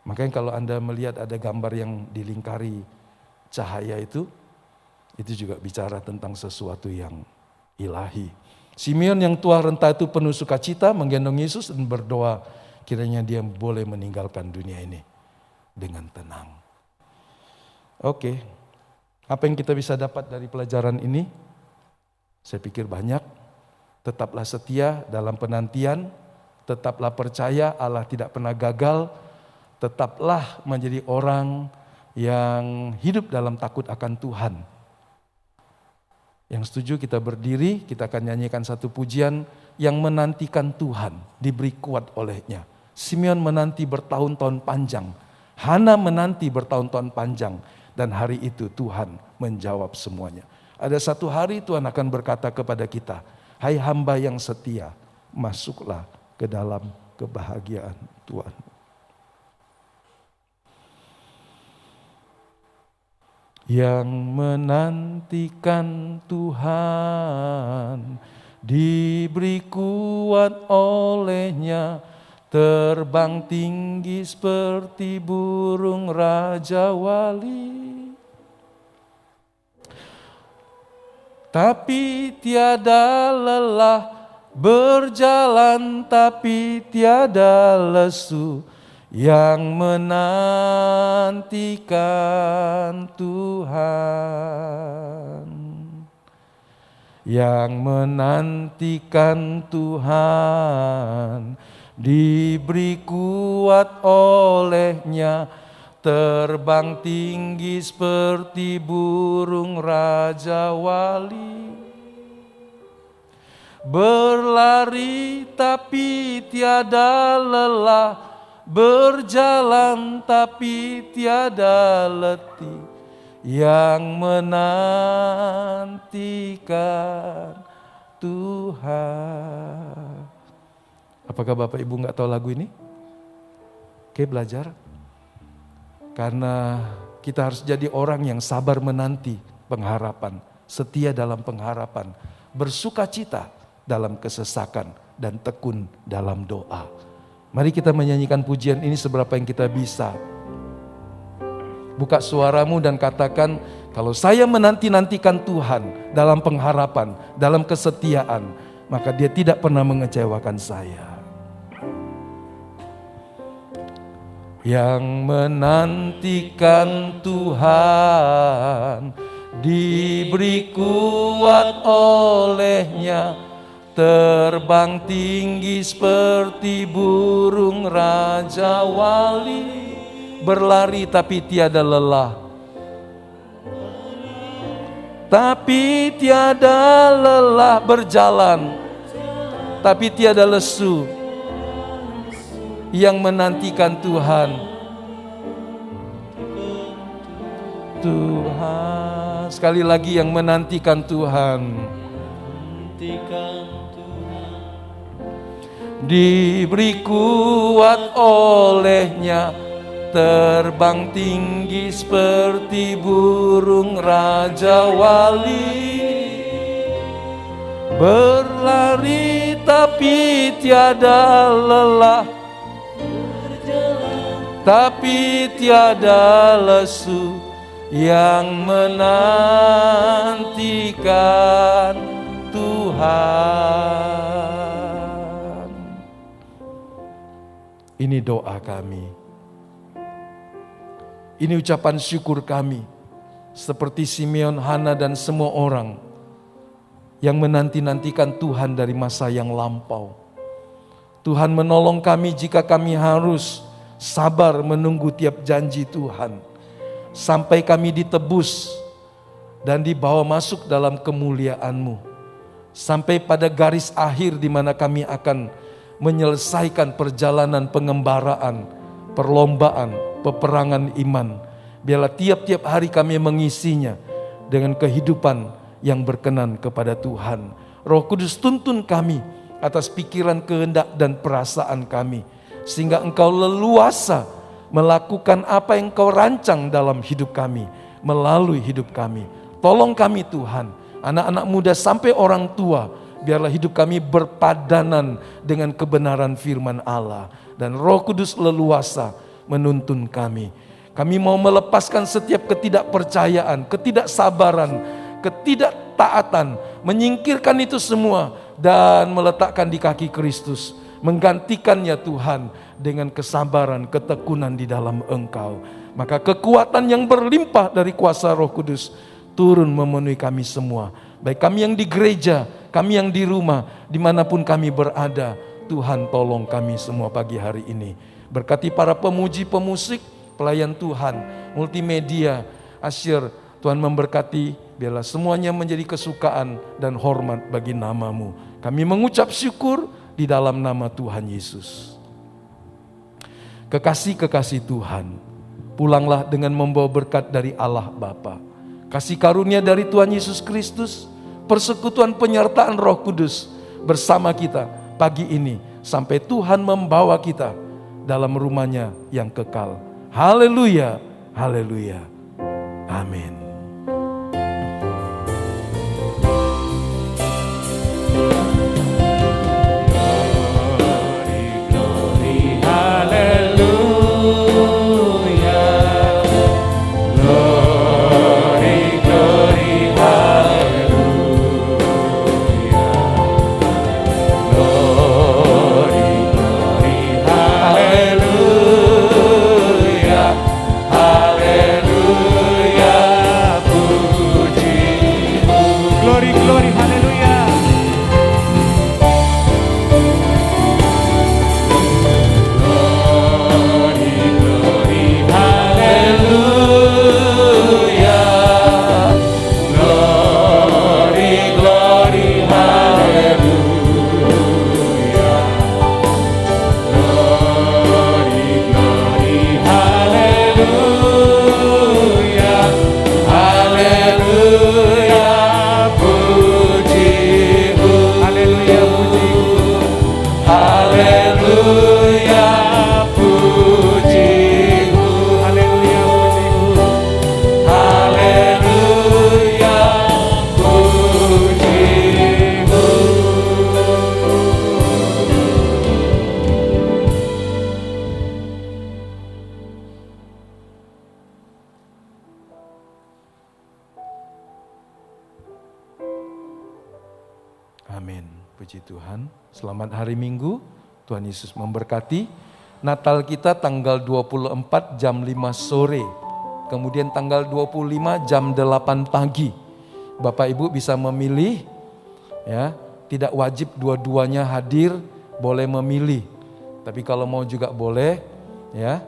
Makanya kalau Anda melihat ada gambar yang dilingkari cahaya itu juga bicara tentang sesuatu yang ilahi. Simeon yang tua renta itu penuh sukacita menggendong Yesus dan berdoa kiranya dia boleh meninggalkan dunia ini dengan tenang. Oke, apa yang kita bisa dapat dari pelajaran ini? Saya pikir banyak. Tetaplah setia dalam penantian, tetaplah percaya Allah tidak pernah gagal, tetaplah menjadi orang yang hidup dalam takut akan Tuhan. Yang setuju kita berdiri, kita akan nyanyikan satu pujian yang menantikan Tuhan, diberi kuat olehnya. Simeon menanti bertahun-tahun panjang. Hana menanti bertahun-tahun panjang. Dan hari itu Tuhan menjawab semuanya. Ada satu hari Tuhan akan berkata kepada kita, hai hamba yang setia, masuklah ke dalam kebahagiaan Tuhan. Yang menantikan Tuhan, diberi kuat olehnya, terbang tinggi seperti burung raja wali. Tapi tiada lelah, berjalan tapi tiada lesu, yang menantikan Tuhan. Yang menantikan Tuhan, diberi kuat olehnya, terbang tinggi seperti burung raja wali. Berlari tapi tiada lelah, berjalan tapi tiada letih, yang menantikan Tuhan. Apakah Bapak Ibu nggak tahu lagu ini? Oke, belajar. Karena kita harus jadi orang yang sabar menanti pengharapan, setia dalam pengharapan, bersukacita dalam kesesakan, dan tekun dalam doa. Mari kita menyanyikan pujian ini seberapa yang kita bisa. Buka suaramu dan katakan, kalau saya menanti-nantikan Tuhan dalam pengharapan, dalam kesetiaan, maka Dia tidak pernah mengecewakan saya. Yang menantikan Tuhan, diberi kuat olehnya, terbang tinggi seperti burung raja wali. Berlari tapi tiada lelah, tapi tiada lelah, berjalan tapi tiada lesu, yang menantikan Tuhan. Tuhan, sekali lagi, yang menantikan Tuhan. Diberi kuat olehnya, terbang tinggi seperti burung raja wali. Berlari tapi tiada lelah, tapi tiada lesu, yang menantikan Tuhan. Ini doa kami. Ini ucapan syukur kami. Seperti Simeon, Hana, dan semua orang yang menanti-nantikan Tuhan dari masa yang lampau. Tuhan menolong kami jika kami harus sabar menunggu tiap janji Tuhan. Sampai kami ditebus dan dibawa masuk dalam kemuliaan-Mu. Sampai pada garis akhir di mana kami akan menyelesaikan perjalanan pengembaraan, perlombaan, peperangan iman. Biarlah tiap-tiap hari kami mengisinya dengan kehidupan yang berkenan kepada Tuhan. Roh Kudus, tuntun kami atas pikiran, kehendak, dan perasaan kami, sehingga Engkau leluasa melakukan apa yang Engkau rancang dalam hidup kami, melalui hidup kami. Tolong kami Tuhan, anak-anak muda sampai orang tua, biarlah hidup kami berpadanan dengan kebenaran firman Allah. Dan Roh Kudus leluasa menuntun kami. Kami mau melepaskan setiap ketidakpercayaan, ketidaksabaran, ketidaktaatan, menyingkirkan itu semua dan meletakkan di kaki Kristus. Menggantikannya Tuhan dengan kesabaran, ketekunan di dalam Engkau. Maka kekuatan yang berlimpah dari kuasa Roh Kudus turun memenuhi kami semua. Baik kami yang di gereja, kami yang di rumah, dimanapun kami berada. Tuhan tolong kami semua pagi hari ini. Berkati para pemuji, pemusik, pelayan Tuhan, multimedia, asyir. Tuhan memberkati, biarlah semuanya menjadi kesukaan dan hormat bagi nama-Mu. Kami mengucap syukur di dalam nama Tuhan Yesus. Kekasih-kekasih Tuhan, pulanglah dengan membawa berkat dari Allah Bapa, kasih karunia dari Tuhan Yesus Kristus, persekutuan penyertaan Roh Kudus bersama kita pagi ini sampai Tuhan membawa kita dalam rumah-Nya yang kekal. Haleluya, haleluya. Amin. Amin. Puji Tuhan. Selamat hari Minggu. Tuhan Yesus memberkati. Natal kita tanggal 24 jam 5 sore. Kemudian tanggal 25 jam 8 pagi. Bapak Ibu bisa memilih, ya, tidak wajib dua-duanya hadir, boleh memilih. Tapi kalau mau juga boleh, ya.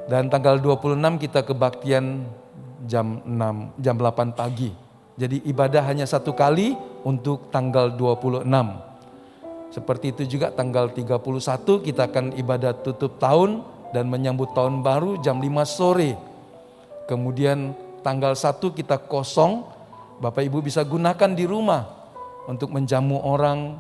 Dan tanggal 26 kita kebaktian jam 8 pagi. Jadi ibadah hanya satu kali untuk tanggal 26. Seperti itu juga tanggal 31 kita akan ibadah tutup tahun dan menyambut tahun baru jam 5 sore. Kemudian tanggal 1 kita kosong, Bapak Ibu bisa gunakan di rumah untuk menjamu orang,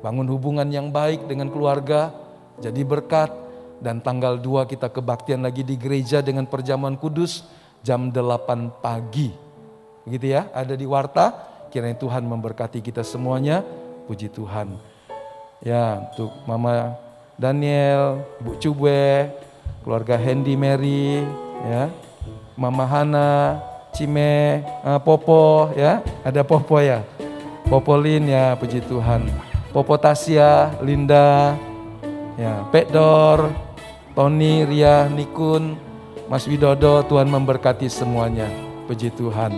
bangun hubungan yang baik dengan keluarga, jadi berkat. Dan tanggal 2 kita kebaktian lagi di gereja dengan perjamuan kudus jam 8 pagi. Begitu ya, ada di warta. Kiranya Tuhan memberkati kita semuanya. Puji Tuhan. Ya, untuk Mama Daniel, Bu Cubwe, keluarga Hendy Mary, ya, Mama Hana, Cime, Popo, ya, ada Popo ya, Popolin ya, puji Tuhan. Popo Tasya, Linda, ya, Pedor, Tony, Ria, Nikun, Mas Widodo, Tuhan memberkati semuanya. Puji Tuhan.